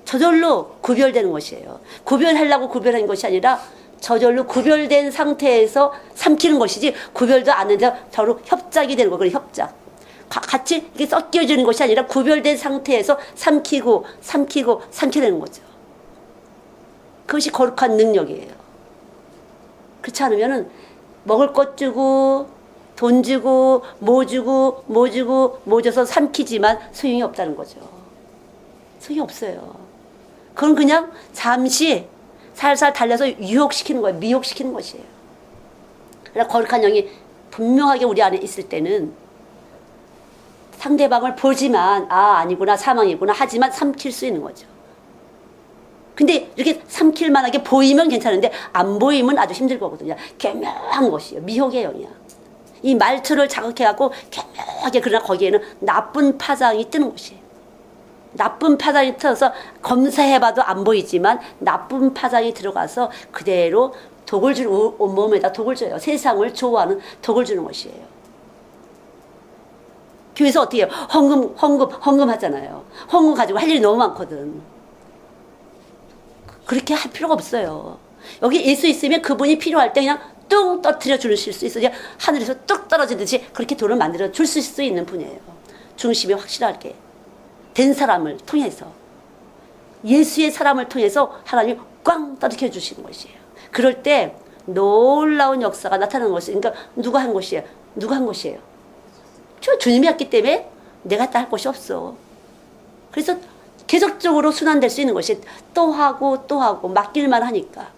저절로 구별되는 것이에요. 구별하려고 구별한 것이 아니라 저절로 구별된 상태에서 삼키는 것이지, 구별도 안 해서 서로 협작이 되는 거예요. 협작. 같이 이렇게 섞여지는 것이 아니라 구별된 상태에서 삼키는 거죠. 그것이 거룩한 능력이에요. 그렇지 않으면은 먹을 것 주고 돈 주고 뭐 줘서 삼키지만 소용이 없다는 거죠. 소용이 없어요. 그건 그냥 잠시 살살 달려서 유혹시키는 거예요. 미혹시키는 것이에요. 그러나 거룩한 영이 분명하게 우리 안에 있을 때는 상대방을 보지만 아니구나, 사망이구나 하지만 삼킬 수 있는 거죠. 근데 이렇게 삼킬 만하게 보이면 괜찮은데 안 보이면 아주 힘들 거거든요. 교묘한 것이에요. 미혹의 영이야. 이 말투를 자극해갖고 교묘하게, 그러나 거기에는 나쁜 파장이 뜨는 것이에요. 나쁜 파장이 틀어서 검사해봐도 안 보이지만 나쁜 파장이 들어가서 그대로 온몸에다 독을 줘요. 세상을 좋아하는 독을 주는 것이에요. 교회에서 어떻게 해요? 헌금 하잖아요. 헌금 가지고 할 일이 너무 많거든. 그렇게 할 필요가 없어요. 여기 예수 있으면 그분이 필요할 때 그냥 뚱 떨어뜨려 주실 수 있어요. 하늘에서 뚝 떨어지듯이 그렇게 돈을 만들어 줄 수 있는 분이에요. 중심이 확실하게 된 사람을 통해서, 예수의 사람을 통해서 하나님이 꽝 떨어뜨려 주시는 것이에요. 그럴 때 놀라운 역사가 나타나는 것이에요. 그러니까 누가 한 것이에요? 누가 한 것이에요? 주님이 했기 때문에 내가 할 것이 없어. 그래서 계속적으로 순환될 수 있는 것이 또 하고 맡길만 하니까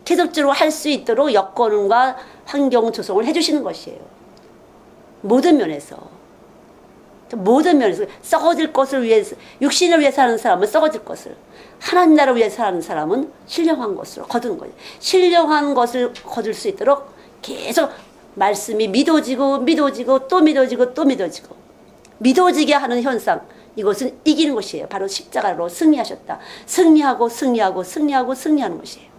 계속적으로 할 수 있도록 여건과 환경 조성을 해주시는 것이에요. 모든 면에서 썩어질 것을 위해서, 육신을 위해서 하는 사람은 썩어질 것을, 하나님 나라를 위해서 하는 사람은 신령한 것으로 거두는 거예요. 신령한 것을 거둘 수 있도록 계속 말씀이 믿어지고 또 믿어지게 하는 현상, 이것은 이기는 것이에요. 바로 십자가로 승리하셨다. 승리하는 것이에요.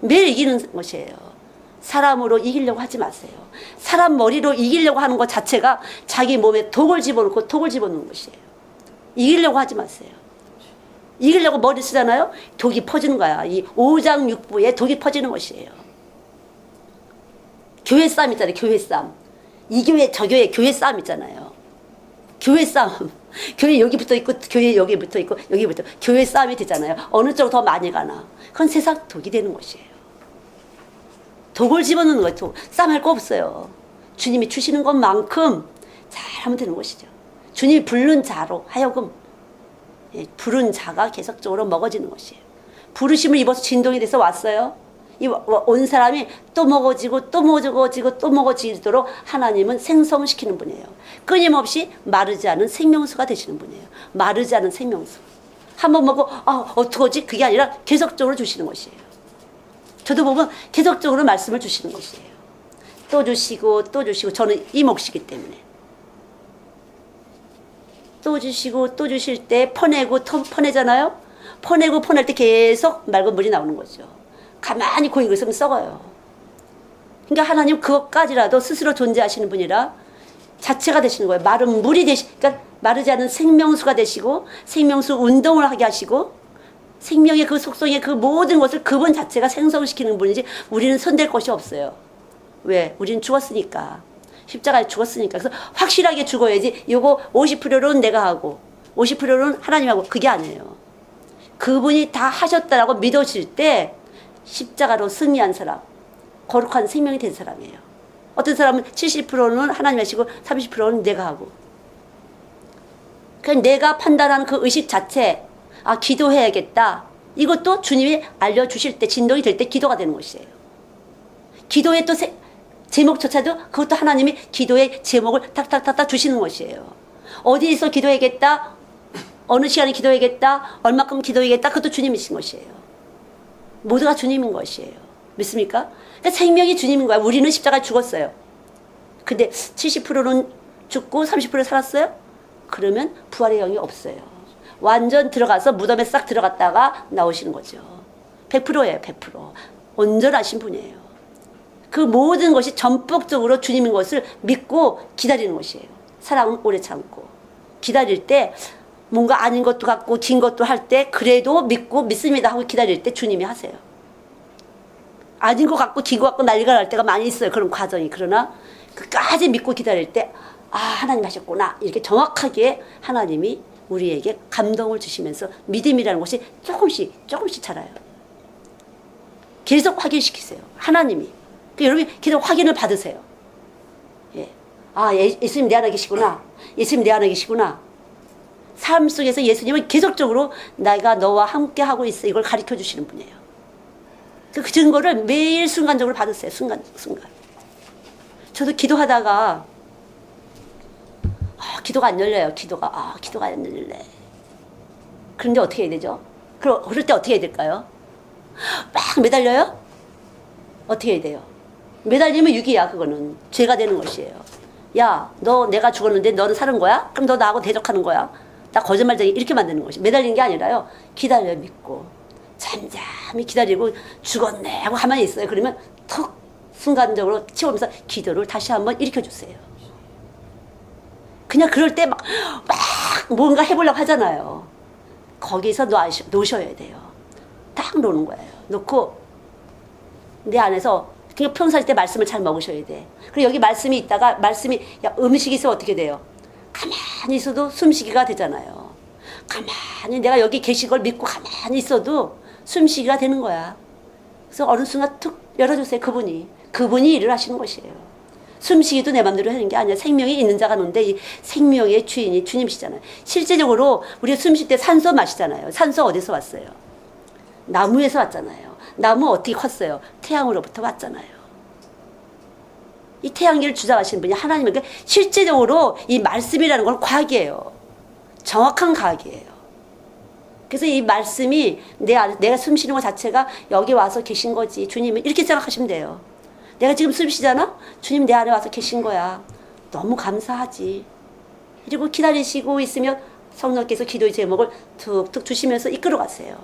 매일 이기는 것이에요. 사람으로 이기려고 하지 마세요. 사람 머리로 이기려고 하는 것 자체가 자기 몸에 독을 집어넣는 것이에요. 이기려고 하지 마세요. 이기려고 머리 쓰잖아요. 독이 퍼지는 거야. 이 오장육부에 독이 퍼지는 것이에요. 교회 싸움 있잖아요. 교회 싸움. 이 교회 저 교회 교회 싸움 있잖아요. 교회 싸움. 교회 여기 붙어 있고 교회 여기 붙어 있고 여기 붙어 교회 싸움이 되잖아요. 어느 쪽으로 더 많이 가나. 그건 세상 독이 되는 것이에요. 독을 집어넣는 거예요. 싸움할 거 없어요. 주님이 주시는 것만큼 잘하면 되는 것이죠. 주님이 부른 자로 하여금 부른 자가 계속적으로 먹어지는 것이에요. 부르심을 입어서 진동이 돼서 왔어요. 온 사람이 또 먹어지고 또 먹어지고 또 먹어지도록 하나님은 생성시키는 분이에요. 끊임없이 마르지 않은 생명수가 되시는 분이에요. 마르지 않은 생명수. 한번 먹고 어떡하지? 그게 아니라 계속적으로 주시는 것이에요. 저도 보면 계속적으로 말씀을 주시는 것이에요. 또 주시고 또 주시고 저는 이 몫이기 때문에 또 주시고 또 주실 때 퍼내고 퍼내잖아요. 퍼내고 퍼낼 때 계속 맑은 물이 나오는 거죠. 가만히 고이고 있으면 썩어요. 그러니까 하나님 그것까지라도 스스로 존재하시는 분이라 자체가 되시는 거예요. 마른 물이 그러니까 마르지 않은 생명수가 되시고 생명수 운동을 하게 하시고 생명의 그 속성의 그 모든 것을 그분 자체가 생성시키는 분이지 우리는 손댈 것이 없어요. 왜? 우리는 죽었으니까. 십자가에 죽었으니까. 그래서 확실하게 죽어야지 요거 50%는 내가 하고 50%는 하나님하고 그게 아니에요. 그분이 다 하셨다라고 믿어질 때 십자가로 승리한 사람, 거룩한 생명이 된 사람이에요. 어떤 사람은 70%는 하나님 하시고 30%는 내가 하고. 그냥 내가 판단하는 그 의식 자체, 기도해야겠다. 이것도 주님이 알려주실 때, 진동이 될 때 기도가 되는 것이에요. 기도의 또 제목조차도 그것도 하나님이 기도의 제목을 탁탁탁탁 주시는 것이에요. 어디에서 기도해야겠다, 어느 시간에 기도해야겠다, 얼마큼 기도해야겠다, 그것도 주님이신 것이에요. 모두가 주님인 것이에요. 믿습니까? 그러니까 생명이 주님인 거야. 우리는 십자가에 죽었어요. 근데 70%는 죽고 30% 살았어요? 그러면 부활의 영이 없어요. 완전 들어가서 무덤에 싹 들어갔다가 나오시는 거죠. 100%예요. 100%. 온전하신 분이에요. 그 모든 것이 전폭적으로 주님인 것을 믿고 기다리는 것이에요. 사랑은 오래 참고. 기다릴 때 뭔가 아닌 것도 같고 긴 것도 할 때 그래도 믿고 믿습니다 하고 기다릴 때 주님이 하세요. 아닌 것 같고 긴 것 같고 난리가 날 때가 많이 있어요. 그런 과정이. 그러나 끝까지 믿고 기다릴 때 하나님 하셨구나. 이렇게 정확하게 하나님이 우리에게 감동을 주시면서 믿음이라는 것이 조금씩 자라요. 계속 확인시키세요. 하나님이. 여러분 계속 확인을 받으세요. 예. 예수님 내 안에 계시구나. 예수님 내 안에 계시구나. 삶 속에서 예수님은 계속적으로 내가 너와 함께 하고 있어. 이걸 가르쳐 주시는 분이에요. 그 증거를 매일 순간적으로 받으세요. 순간. 저도 기도하다가 기도가 안 열려요. 기도가 안 열릴래. 그런데 어떻게 해야 되죠? 그럴 때 어떻게 해야 될까요? 막 매달려요? 어떻게 해야 돼요? 매달리면 유기야. 그거는 죄가 되는 것이에요. 야, 너 내가 죽었는데 너는 사는 거야? 그럼 너 나하고 대적하는 거야? 나 거짓말쟁이 이렇게 만드는 것이. 매달리는 게 아니라요. 기다려 믿고 잠잠히 기다리고 죽었네 하고 가만히 있어요. 그러면 턱 순간적으로 치우면서 기도를 다시 한번 일으켜주세요. 그냥 그럴 때 막 뭔가 해보려고 하잖아요. 거기서 놓으셔야 돼요. 딱 놓는 거예요. 놓고 내 안에서 그냥 평소할 때 말씀을 잘 먹으셔야 돼. 그리고 여기 말씀이 있다가 음식이 있으면 어떻게 돼요? 가만히 있어도 숨쉬기가 되잖아요. 가만히 내가 여기 계신 걸 믿고 가만히 있어도 숨쉬기가 되는 거야. 그래서 어느 순간 툭 열어주세요. 그분이 일을 하시는 것이에요. 숨쉬기도 내 맘대로 하는 게 아니야. 생명이 있는 자가 노는데 이 생명의 주인이 주님이시잖아요. 실제적으로 우리가 숨쉴 때 산소 마시잖아요. 산소 어디서 왔어요? 나무에서 왔잖아요. 나무 어떻게 컸어요? 태양으로부터 왔잖아요. 이 태양계를 주장하시는 분이 하나님에게 실제적으로 이 말씀이라는 건 과학이에요. 정확한 과학이에요. 그래서 이 말씀이 내가 숨 쉬는 것 자체가 여기 와서 계신 거지. 주님은 이렇게 생각하시면 돼요. 내가 지금 숨 쉬잖아? 주님 내 안에 와서 계신 거야. 너무 감사하지. 그리고 기다리시고 있으면 성령께서 기도의 제목을 툭툭 주시면서 이끌어 가세요.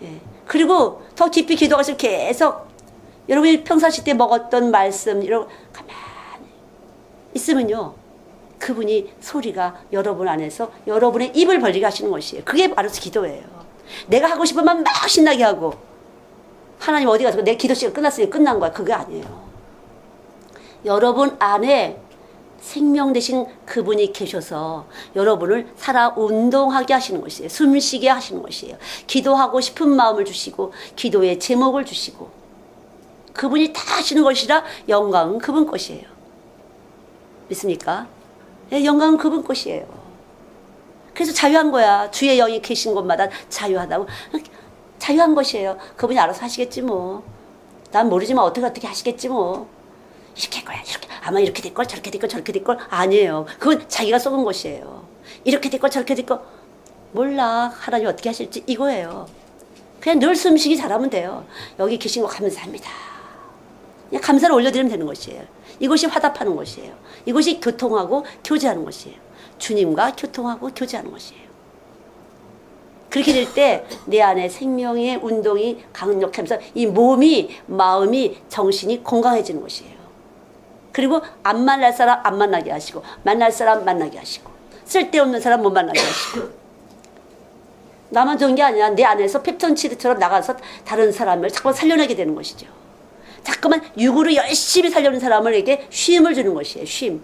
예. 그리고 더 깊이 기도하시면 계속 여러분이 평상시 때 먹었던 말씀 이런 가만히 있으면요. 그분이 소리가 여러분 안에서 여러분의 입을 벌리게 하시는 것이에요. 그게 바로 기도예요. 내가 하고 싶으면 막 신나게 하고 하나님 어디 가서 내 기도 시간 끝났으니 끝난 거야. 그게 아니에요. 여러분 안에 생명 되신 그분이 계셔서 여러분을 살아 운동하게 하시는 것이에요. 숨쉬게 하시는 것이에요. 기도하고 싶은 마음을 주시고 기도의 제목을 주시고 그분이 다 하시는 것이라 영광은 그분 것이에요. 믿습니까? 네, 영광은 그분 것이에요. 그래서 자유한 거야. 주의 영이 계신 곳마다 자유하다고. 자유한 것이에요. 그분이 알아서 하시겠지 뭐. 난 모르지만 어떻게 하시겠지 뭐. 이렇게 할 거야. 이렇게. 아마 이렇게 될 걸, 저렇게 될 걸, 저렇게 될 걸. 아니에요. 그건 자기가 썩은 것이에요. 이렇게 될 걸, 저렇게 될 걸. 몰라. 하나님 어떻게 하실지 이거예요. 그냥 늘 숨쉬기 잘하면 돼요. 여기 계신 거 감사합니다. 그냥 감사를 올려드리면 되는 것이에요. 이것이 화답하는 것이에요. 이것이 교통하고 교제하는 것이에요. 주님과 교통하고 교제하는 것이에요. 그렇게 될 때 내 안에 생명의 운동이 강력하면서 이 몸이, 마음이, 정신이 건강해지는 것이에요. 그리고 안 만날 사람 안 만나게 하시고 만날 사람 만나게 하시고 쓸데없는 사람 못 만나게 하시고 나만 좋은 게 아니라 내 안에서 펩톤치드처럼 나가서 다른 사람을 자꾸 살려내게 되는 것이죠. 자꾸만 육으로 열심히 살려는 사람에게 쉼을 주는 것이에요. 쉼.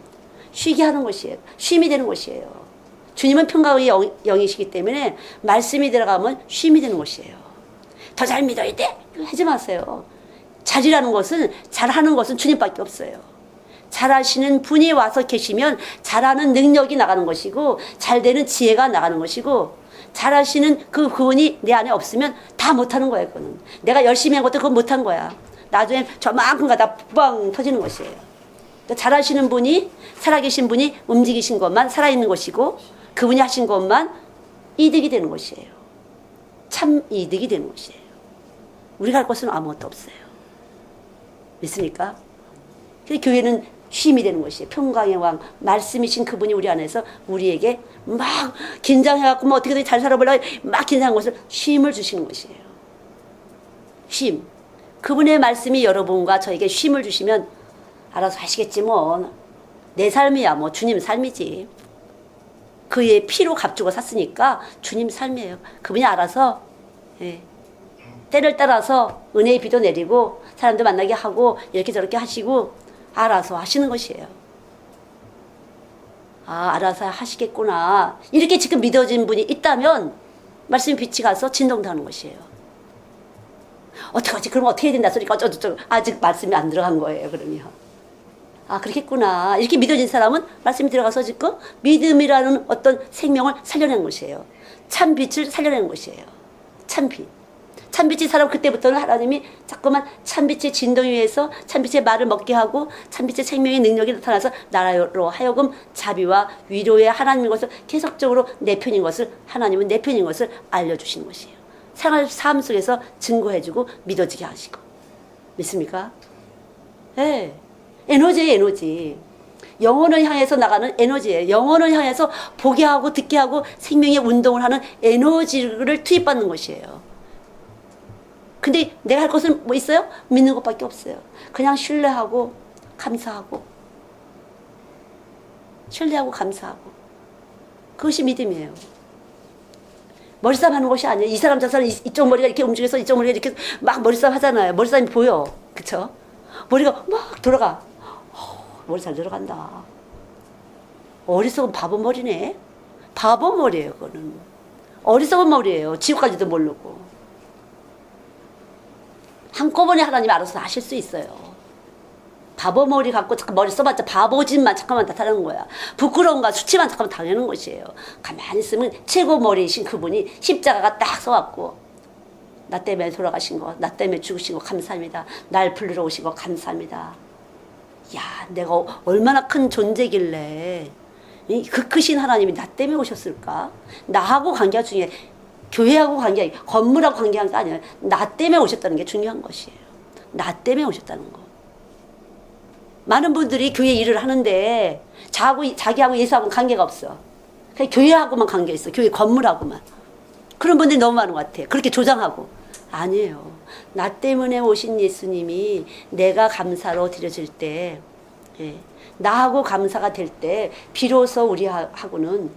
쉬게 하는 것이에요. 쉼이 되는 것이에요. 주님은 평강의 영이시기 때문에 말씀이 들어가면 쉼이 되는 것이에요. 더 잘 믿어야 돼? 하지 마세요. 잘이라는 것은, 잘하는 것은 주님밖에 없어요. 잘하시는 분이 와서 계시면 잘하는 능력이 나가는 것이고 잘되는 지혜가 나가는 것이고 잘하시는 그분이 내 안에 없으면 다 못하는 거예요. 그거는. 내가 열심히 한 것도 그건 못한 거야. 나중에 저만큼 가다 빵 터지는 것이에요. 그러니까 잘하시는 분이, 살아계신 분이 움직이신 것만 살아있는 것이고 그분이 하신 것만 이득이 되는 것이에요. 참 이득이 되는 것이에요. 우리가 할 것은 아무것도 없어요. 믿습니까? 그래서 교회는 쉼이 되는 것이에요. 평강의 왕, 말씀이신 그분이 우리 안에서 우리에게 막 긴장해갖고 뭐 어떻게든 잘 살아보려고 막 긴장한 것을 쉼을 주시는 것이에요. 쉼. 그분의 말씀이 여러분과 저에게 쉼을 주시면 알아서 하시겠지 뭐. 내 삶이야 뭐 주님 삶이지. 그의 피로 값주고 샀으니까 주님 삶이에요. 그분이 알아서 때를 따라서 은혜의 비도 내리고 사람들 만나게 하고 이렇게 저렇게 하시고 알아서 하시는 것이에요. 아, 알아서 하시겠구나. 이렇게 지금 믿어진 분이 있다면 말씀이 빛이 가서 진동하는 것이에요. 어떡하지? 그럼 어떻게 해야 된다 소리가 어쩌고저쩌고 아직 말씀이 안 들어간 거예요. 그러면 아 그렇겠구나. 이렇게 믿어진 사람은 말씀이 들어가서 지금 믿음이라는 어떤 생명을 살려낸 것이에요. 참 빛을 살려낸 것이에요. 참빛. 참빛이 사람 그때부터는 하나님이 자꾸만 참빛의 진동 위에서 참빛의 말을 먹게 하고 참빛의 생명의 능력이 나타나서 나라로 하여금 자비와 위로의 하나님인 것을 계속적으로 내 편인 것을 하나님은 내 편인 것을 알려주시는 것이에요. 생활 삶 속에서 증거해주고 믿어지게 하시고 믿습니까? 네. 에너지예요. 에너지. 영혼을 향해서 나가는 에너지예요. 영혼을 향해서 보게 하고 듣게 하고 생명의 운동을 하는 에너지를 투입받는 것이에요. 근데 내가 할 것은 뭐 있어요? 믿는 것밖에 없어요. 그냥 신뢰하고 감사하고 신뢰하고 감사하고 그것이 믿음이에요. 머리싸움 하는 것이 아니에요. 이 사람 저 사람 이쪽 머리가 이렇게 움직여서 이쪽 머리가 이렇게 막 머리싸움 하잖아요. 머리싸움이 보여. 그쵸? 머리가 막 돌아가. 머리 잘 들어간다. 어리석은 바보 머리네. 바보 머리예요. 그거는. 어리석은 머리예요. 지옥까지도 모르고. 한꺼번에 하나님이 알아서 하실 수 있어요. 바보 머리 갖고 잠깐 머리 써봤자 바보짓만 잠깐만 나타나는 거야. 부끄러움과 수치만 잠깐만 당하는 것이에요. 가만히 있으면 최고 머리이신 그분이 십자가가 딱 써갖고 나 때문에 돌아가신 거, 나 때문에 죽으신 거 감사합니다. 날 부르러 오신 거 감사합니다. 야, 내가 얼마나 큰 존재길래 그 크신 하나님이 나 때문에 오셨을까? 나하고 관계가 중요해. 교회하고 관계가 아니고 건물하고 관계한 게 아니라 나 때문에 오셨다는 게 중요한 것이에요. 나 때문에 오셨다는 거. 많은 분들이 교회 일을 하는데 자기하고 예수하고는 관계가 없어. 그냥 교회하고만 관계 있어. 교회 건물하고만. 그런 분들이 너무 많은 것 같아요. 그렇게 조장하고. 아니에요. 나 때문에 오신 예수님이 내가 감사로 드려질 때 나하고 감사가 될 때 비로소 우리하고는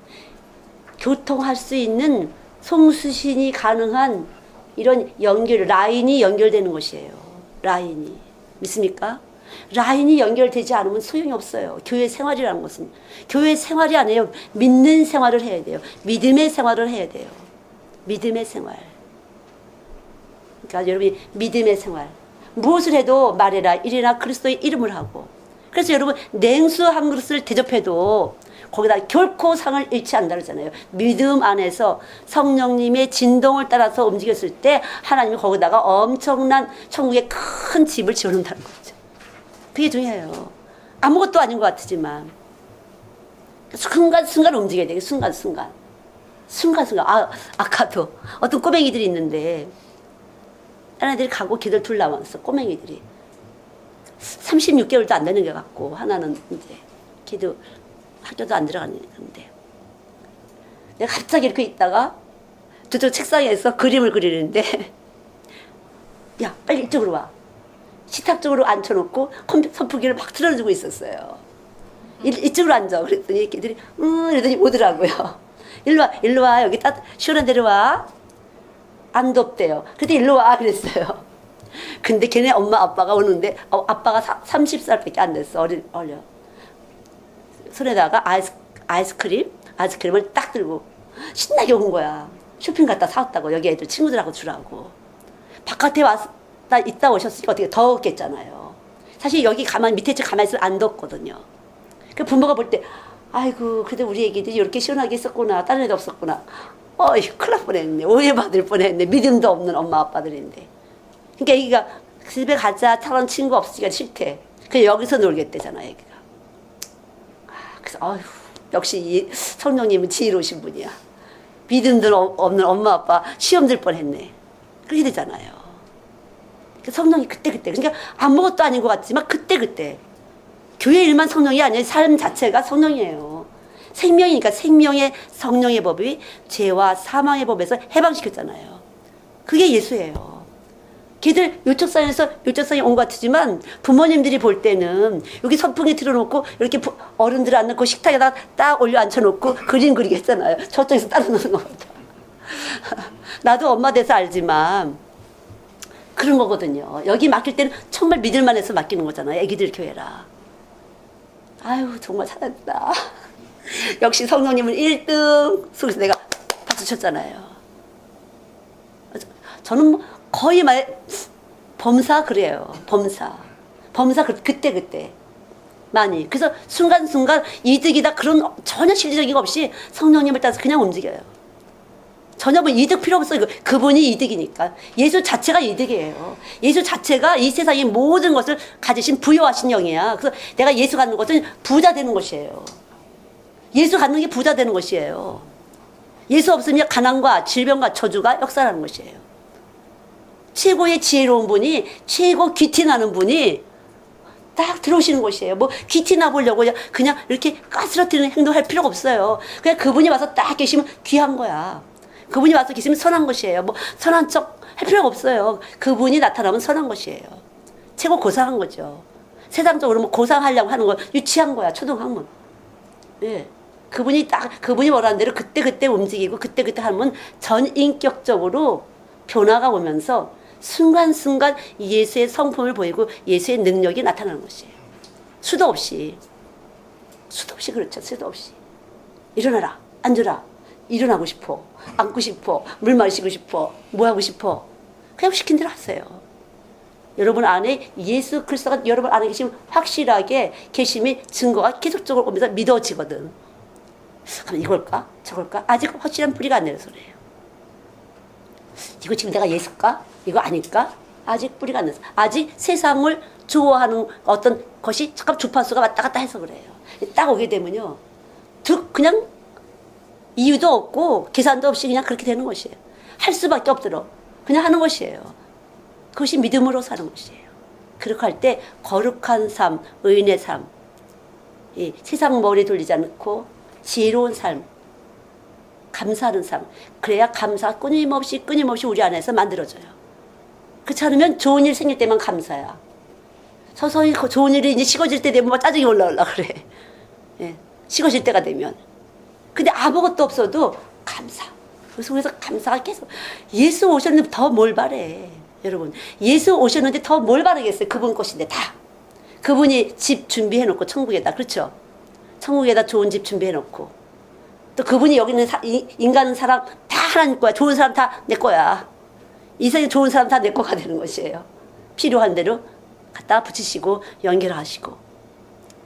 교통할 수 있는 송수신이 가능한 이런 연결, 라인이 연결되는 것이에요. 라인이. 믿습니까? 라인이 연결되지 않으면 소용이 없어요. 교회 생활이라는 것은. 교회 생활이 아니에요. 믿는 생활을 해야 돼요. 믿음의 생활을 해야 돼요. 믿음의 생활. 그러니까 여러분이 믿음의 생활. 무엇을 해도 말해라, 이래라 그리스도의 이름을 하고. 그래서 여러분 냉수 한 그릇을 대접해도 거기다 결코 상을 잃지 않는다 그러잖아요. 믿음 안에서 성령님의 진동을 따라서 움직였을 때 하나님이 거기다가 엄청난 천국의 큰 집을 지어놓는다는 거죠. 그게 중요해요. 아무것도 아닌 것 같지만 순간순간 움직여야 돼요. 순간순간. 아까도 어떤 꼬맹이들이 있는데 다른 애들이 가고 걔들 둘 남았어. 꼬맹이들이 36개월도 안 되는 게 같고 하나는 이제 걔도 학교도 안 들어갔는데 내가 갑자기 이렇게 있다가 저쪽 책상에서 그림을 그리는데 야 빨리 이쪽으로 와. 식탁 쪽으로 앉혀놓고 선풍기를 막 틀어주고 있었어요. 이쪽으로 앉아. 그랬더니 걔들이 이러더니 오더라고요. 일로 와 여기 시원한 데로 와. 안 덥대요. 근데 일로 와 그랬어요. 근데 걔네 엄마 아빠가 오는데 아빠가 30살밖에 안 됐어. 어려. 손에다가 아이스크림을 딱 들고 신나게 온 거야. 쇼핑 갔다 사왔다고. 여기 애들 친구들하고 주라고. 바깥에 있다 오셨으니까 어떻게 더웠겠잖아요. 사실 여기 밑에 쪽 가만히 있으면 안 덥거든요. 그 부모가 볼 때 아이고 그래도 우리 애기들이 이렇게 시원하게 있었구나. 다른 애도 없었구나. 큰일 날 뻔했네. 오해받을 뻔했네. 믿음도 없는 엄마 아빠들인데. 그러니까 애기가 집에 가자. 다른 친구 없으니까 싫대. 그래서 여기서 놀겠대잖아 애기가. 그래서 역시 이 성령님은 지혜로우신 분이야. 믿음도 없는 엄마 아빠 시험 들 뻔했네. 그렇게 되잖아요. 성령이 그때 그러니까 아무것도 아닌 것 같지만 그때 교회 일만 성령이 아니에요. 삶 자체가 성령이에요. 생명이니까 생명의 성령의 법이 죄와 사망의 법에서 해방시켰잖아요. 그게 예수예요. 걔들 요쪽상에 온 것 같지만 부모님들이 볼 때는 여기 선풍기 틀어놓고 이렇게 어른들 앉는 식탁에다 딱 올려 앉혀놓고 그림 그리게 했잖아요. 저쪽에서 따로 노는 것 같아. 나도 엄마 돼서 알지만 그런 거거든요. 여기 맡길 때는 정말 믿을만 해서 맡기는 거잖아요. 애기들 교회라. 아유 정말 잘했다. 역시 성령님은 1등. 그래서 내가 박수 쳤잖아요. 저는 거의 범사 그래요. 범사 그때 많이. 그래서 순간순간 이득이다 그런 전혀 실질적인 거 없이 성령님을 따라서 그냥 움직여요. 전혀 이득 필요 없어요. 그분이 이득이니까. 예수 자체가 이득이에요. 예수 자체가 이 세상의 모든 것을 가지신 부여하신 영이야. 그래서 내가 예수 갖는 것은 부자 되는 것이에요. 예수 갖는 게 부자 되는 것이에요. 예수 없으면 가난과 질병과 저주가 역사라는 것이에요. 최고의 지혜로운 분이, 최고 귀티나는 분이 딱 들어오시는 것이에요. 귀티나 보려고 그냥 이렇게 까스러뜨리는 행동할 필요가 없어요. 그냥 그분이 와서 딱 계시면 귀한 거야. 그분이 와서 계시면 선한 것이에요. 선한 척 할 필요가 없어요. 그분이 나타나면 선한 것이에요. 최고 고상한 거죠. 세상적으로 고상하려고 하는 건 유치한 거야. 초등학문. 예. 그분이 원하는 대로 그때 움직이고 그때 하면 전인격적으로 변화가 오면서 순간순간 예수의 성품을 보이고 예수의 능력이 나타나는 것이에요. 수도 없이 그렇죠. 수도 없이. 일어나라. 앉아라. 일어나고 싶어. 앉고 싶어. 물 마시고 싶어. 뭐 하고 싶어. 그냥 시킨 대로 하세요. 여러분 안에 예수 그리스도가 여러분 안에 계시면 확실하게 계심이 증거가 계속적으로 오면서 믿어지거든. 그럼 이걸까? 저걸까? 아직 확실한 뿌리가 안 내려서 그래요. 이거 지금 내가 예수일까? 이거 아닐까? 아직 뿌리가 안 내서. 아직 세상을 좋아하는 어떤 것이 잠깐 주파수가 왔다 갔다 해서 그래요. 딱 오게 되면요. 그냥 이유도 없고 계산도 없이 그냥 그렇게 되는 것이에요. 할 수밖에 없도록 그냥 하는 것이에요. 그것이 믿음으로 사는 것이에요. 그렇게 할 때 거룩한 삶, 의인의 삶, 세상 머리 돌리지 않고 지혜로운 삶, 감사하는 삶. 그래야 감사가 끊임없이 우리 안에서 만들어져요. 그렇지 않으면 좋은 일 생길 때만 감사야. 서서히 좋은 일이 이제 식어질 때 되면 짜증이 올라오려 그래. 예, 식어질 때가 되면. 근데 아무것도 없어도 감사. 그 속에서 감사가 계속. 예수 오셨는데 더 뭘 바래. 여러분. 예수 오셨는데 더 뭘 바라겠어요. 그분 것인데 다. 그분이 집 준비해놓고 천국에다, 그렇죠? 천국에다 좋은 집 준비해놓고 또 그분이 여기 있는 인간 사람 다 하나님 거야. 좋은 사람 다 내 거야. 이 세상에 좋은 사람 다 내 거가 되는 것이에요. 필요한 대로 갖다 붙이시고 연결하시고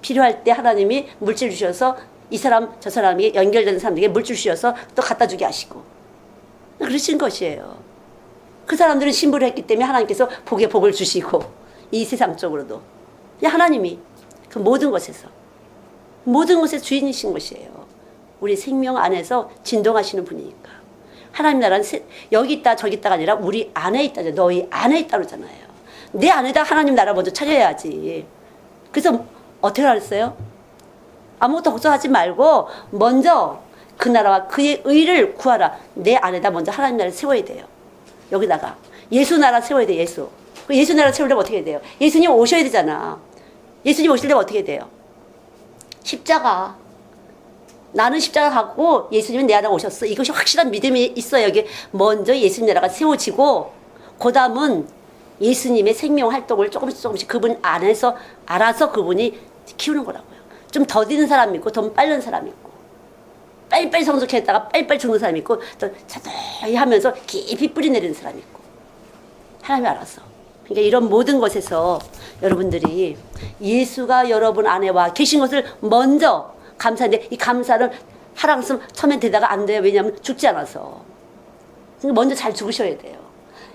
필요할 때 하나님이 물질 주셔서 이 사람 저 사람이 연결되는 사람에게 물질 주셔서 또 갖다 주게 하시고 그러신 것이에요. 그 사람들은 신부를 했기 때문에 하나님께서 복에 복을 주시고 이 세상적으로도 하나님이 그 모든 것에서 주인이신 것이에요. 우리 생명 안에서 진동하시는 분이니까. 하나님 나라는 여기 있다 저기 있다가 아니라 우리 안에 있다죠. 너희 안에 있다 그러잖아요. 내 안에다 하나님 나라 먼저 차려야지. 그래서 어떻게 하랬어요? 아무것도 걱정하지 말고 먼저 그 나라와 그의 의를 구하라. 내 안에다 먼저 하나님 나라를 세워야 돼요. 여기다가 예수 나라 세워야 돼. 예수 나라 세우려면 어떻게 해야 돼요? 예수님 오셔야 되잖아. 예수님 오시려면 어떻게 돼요? 십자가. 나는 십자가 갖고 예수님은 내 안에 오셨어. 이것이 확실한 믿음이 있어요. 여기 먼저 예수님 나라가 세워지고 그 다음은 예수님의 생명 활동을 조금씩 그분 안에서 알아서 그분이 키우는 거라고요. 좀 더디는 사람이 있고 더 빠른 사람이 있고 빨리빨리 성숙했다가 빨리빨리 죽는 사람이 있고 또 자세히 하면서 깊이 뿌리 내리는 사람이 있고 하나님이 알아서. 그러니까 이런 모든 것에서 여러분들이 예수가 여러분 안에 와 계신 것을 먼저 감사인데 이 감사는 하라고 했으면 처음엔 되다가 안 돼요. 왜냐하면 죽지 않아서. 그러니까 먼저 잘 죽으셔야 돼요.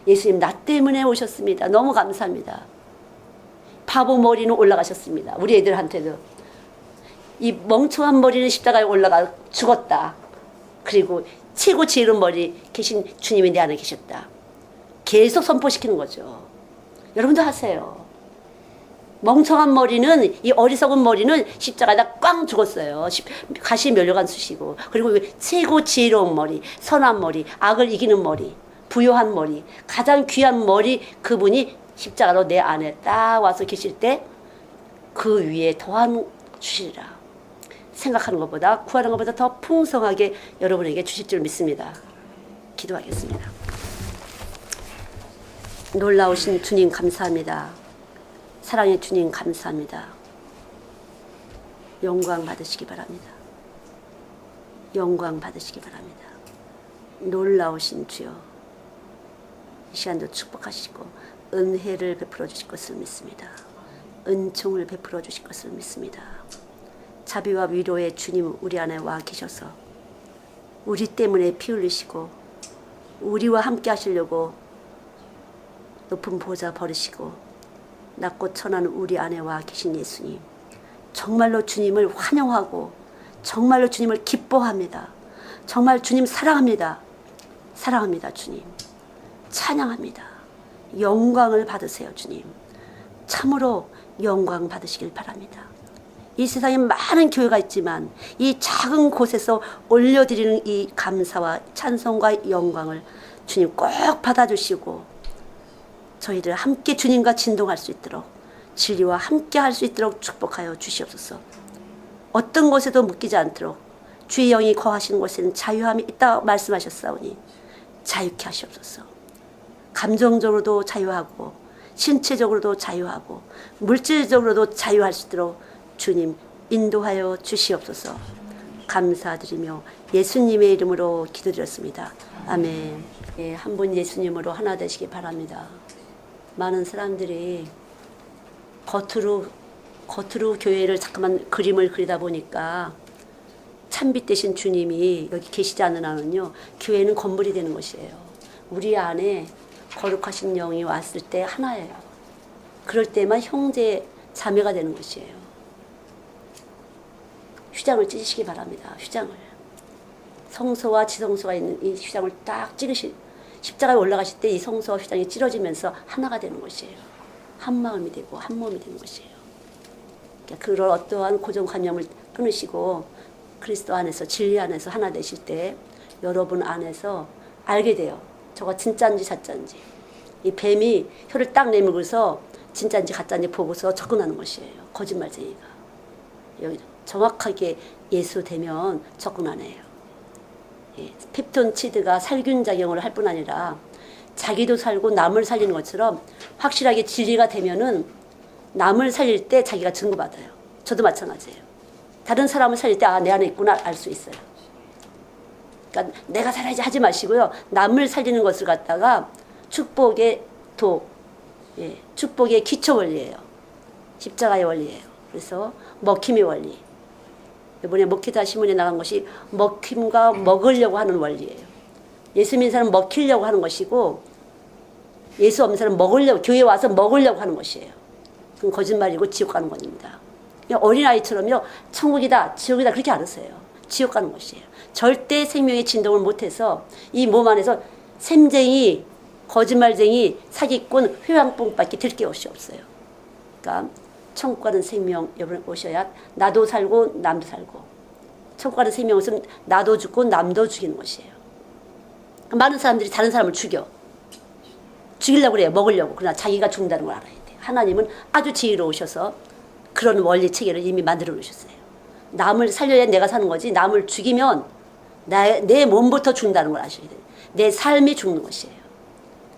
예수님 나 때문에 오셨습니다. 너무 감사합니다. 바보 머리는 올라가셨습니다. 우리 애들한테도. 이 멍청한 머리는 십자가에 올라가 죽었다. 그리고 최고 지혜로운 머리 계신 주님이 내 안에 계셨다. 계속 선포시키는 거죠. 여러분도 하세요. 멍청한 머리는 이 어리석은 머리는 십자가에다 꽝 죽었어요. 가시 면류관 쑤시고. 그리고 최고 지혜로운 머리, 선한 머리, 악을 이기는 머리, 부요한 머리, 가장 귀한 머리 그분이 십자가로 내 안에 딱 와서 계실 때 그 위에 더한 주시리라. 생각하는 것보다 구하는 것보다 더 풍성하게 여러분에게 주실 줄 믿습니다. 기도하겠습니다. 놀라우신 주님 감사합니다. 사랑의 주님 감사합니다. 영광 받으시기 바랍니다. 영광 받으시기 바랍니다. 놀라우신 주여 이 시간도 축복하시고 은혜를 베풀어 주실 것을 믿습니다. 은총을 베풀어 주실 것을 믿습니다. 자비와 위로의 주님 우리 안에 와 계셔서 우리 때문에 피 흘리시고 우리와 함께 하시려고 높은 보좌 버리시고 낮고 천한 우리 안에 와 계신 예수님 정말로 주님을 환영하고 정말로 주님을 기뻐합니다. 정말 주님 사랑합니다. 사랑합니다. 주님 찬양합니다. 영광을 받으세요. 주님 참으로 영광 받으시길 바랍니다. 이 세상에 많은 교회가 있지만 이 작은 곳에서 올려드리는 이 감사와 찬송과 영광을 주님 꼭 받아주시고 저희들 함께 주님과 진동할 수 있도록 진리와 함께 할 수 있도록 축복하여 주시옵소서. 어떤 곳에도 묶이지 않도록 주의 영이 거하시는 곳에는 자유함이 있다 말씀하셨사오니 자유케 하시옵소서. 감정적으로도 자유하고 신체적으로도 자유하고 물질적으로도 자유할 수 있도록 주님 인도하여 주시옵소서. 감사드리며 예수님의 이름으로 기도드렸습니다. 아멘. 예, 한 분 예수님으로 하나 되시기 바랍니다. 많은 사람들이 겉으로 교회를 잠깐만 그림을 그리다 보니까 참빛 되신 주님이 여기 계시지 않는 한은요 교회는 건물이 되는 것이에요. 우리 안에 거룩하신 영이 왔을 때 하나예요. 그럴 때만 형제 자매가 되는 것이에요. 휘장을 찢으시기 바랍니다. 휘장을 성소와 지성소가 있는 이 휘장을 딱 십자가에 올라가실 때 이 성소와 휘장이 찢어지면서 하나가 되는 것이에요. 한 마음이 되고 한 몸이 되는 것이에요. 그러니까 그런 어떠한 고정관념을 끊으시고 그리스도 안에서 진리 안에서 하나 되실 때 여러분 안에서 알게 돼요. 저가 진짜인지 가짜인지. 이 뱀이 혀를 딱 내밀고서 진짜인지 가짜인지 보고서 접근하는 것이에요. 거짓말쟁이가. 여기 정확하게 예수 되면 접근하네요. 예, 펩톤치드가 살균 작용을 할 뿐 아니라 자기도 살고 남을 살리는 것처럼 확실하게 진리가 되면은 남을 살릴 때 자기가 증거받아요. 저도 마찬가지예요. 다른 사람을 살릴 때 내 안에 있구나 알 수 있어요. 그러니까 내가 살아야지 하지 마시고요. 남을 살리는 것을 갖다가 축복의 축복의 기초 원리예요. 십자가의 원리예요. 그래서 먹힘의 원리. 이번에 먹히다 신문에 나간 것이 먹힘과 먹으려고 하는 원리예요. 예수 믿는 사람은 먹히려고 하는 것이고 예수 없는 사람은 먹으려고, 교회에 와서 먹으려고 하는 것이에요. 그건 거짓말이고 지옥 가는 겁니다. 어린아이처럼요. 천국이다 지옥이다 그렇게 알으세요. 지옥 가는 것이에요. 절대 생명의 진동을 못해서 이 몸 안에서 샘쟁이, 거짓말쟁이, 사기꾼, 회왕뽕밖에 될 게 없어요. 그러니까 천국 가는 생명 여러분 오셔야 나도 살고 남도 살고, 천국 가는 생명은 나도 죽고 남도 죽이는 것이에요. 많은 사람들이 다른 사람을 죽이려고 그래요. 먹으려고. 그러나 자기가 죽는다는 걸 알아야 돼요. 하나님은 아주 지혜로우셔서 그런 원리 체계를 이미 만들어 놓으셨어요. 남을 살려야 내가 사는 거지, 남을 죽이면 내 몸부터 죽는다는 걸 아셔야 돼요. 내 삶이 죽는 것이에요.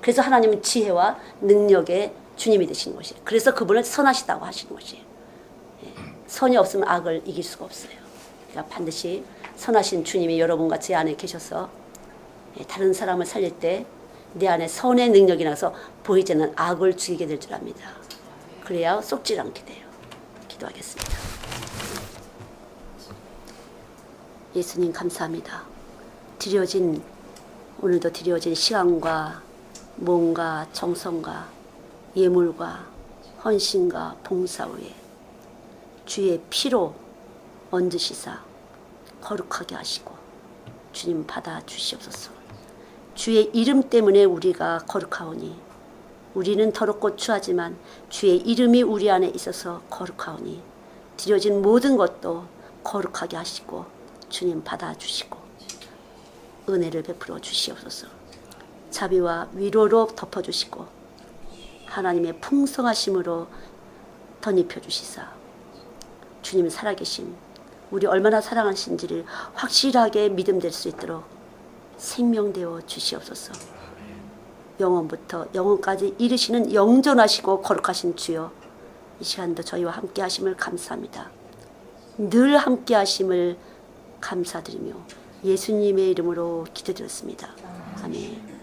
그래서 하나님은 지혜와 능력의 주님이 되시는 것이에요. 그래서 그분을 선하시다고 하시는 것이에요. 선이 없으면 악을 이길 수가 없어요. 그러니까 반드시 선하신 주님이 여러분과 제 안에 계셔서 다른 사람을 살릴 때 내 안에 선의 능력이 나서 보이지 않는 악을 죽이게 될 줄 압니다. 그래야 쏙질 않게 돼요. 기도하겠습니다. 예수님 감사합니다. 오늘도 드려진 시간과 몸과 정성과 예물과 헌신과 봉사 후에 주의 피로 얹으시사 거룩하게 하시고 주님 받아 주시옵소서. 주의 이름 때문에 우리가 거룩하오니 우리는 더럽고 추하지만 주의 이름이 우리 안에 있어서 거룩하오니 드려진 모든 것도 거룩하게 하시고 주님 받아주시고 은혜를 베풀어 주시옵소서. 자비와 위로로 덮어주시고 하나님의 풍성하심으로 덧입혀 주시사 주님 살아계심, 우리 얼마나 사랑하신지를 확실하게 믿음될 수 있도록 생명되어 주시옵소서. 영원부터 영원까지 이르시는 영존하시고 거룩하신 주여, 이 시간도 저희와 함께 하심을 감사합니다. 늘 함께 하심을 감사드리며 예수님의 이름으로 기도드렸습니다. 아멘.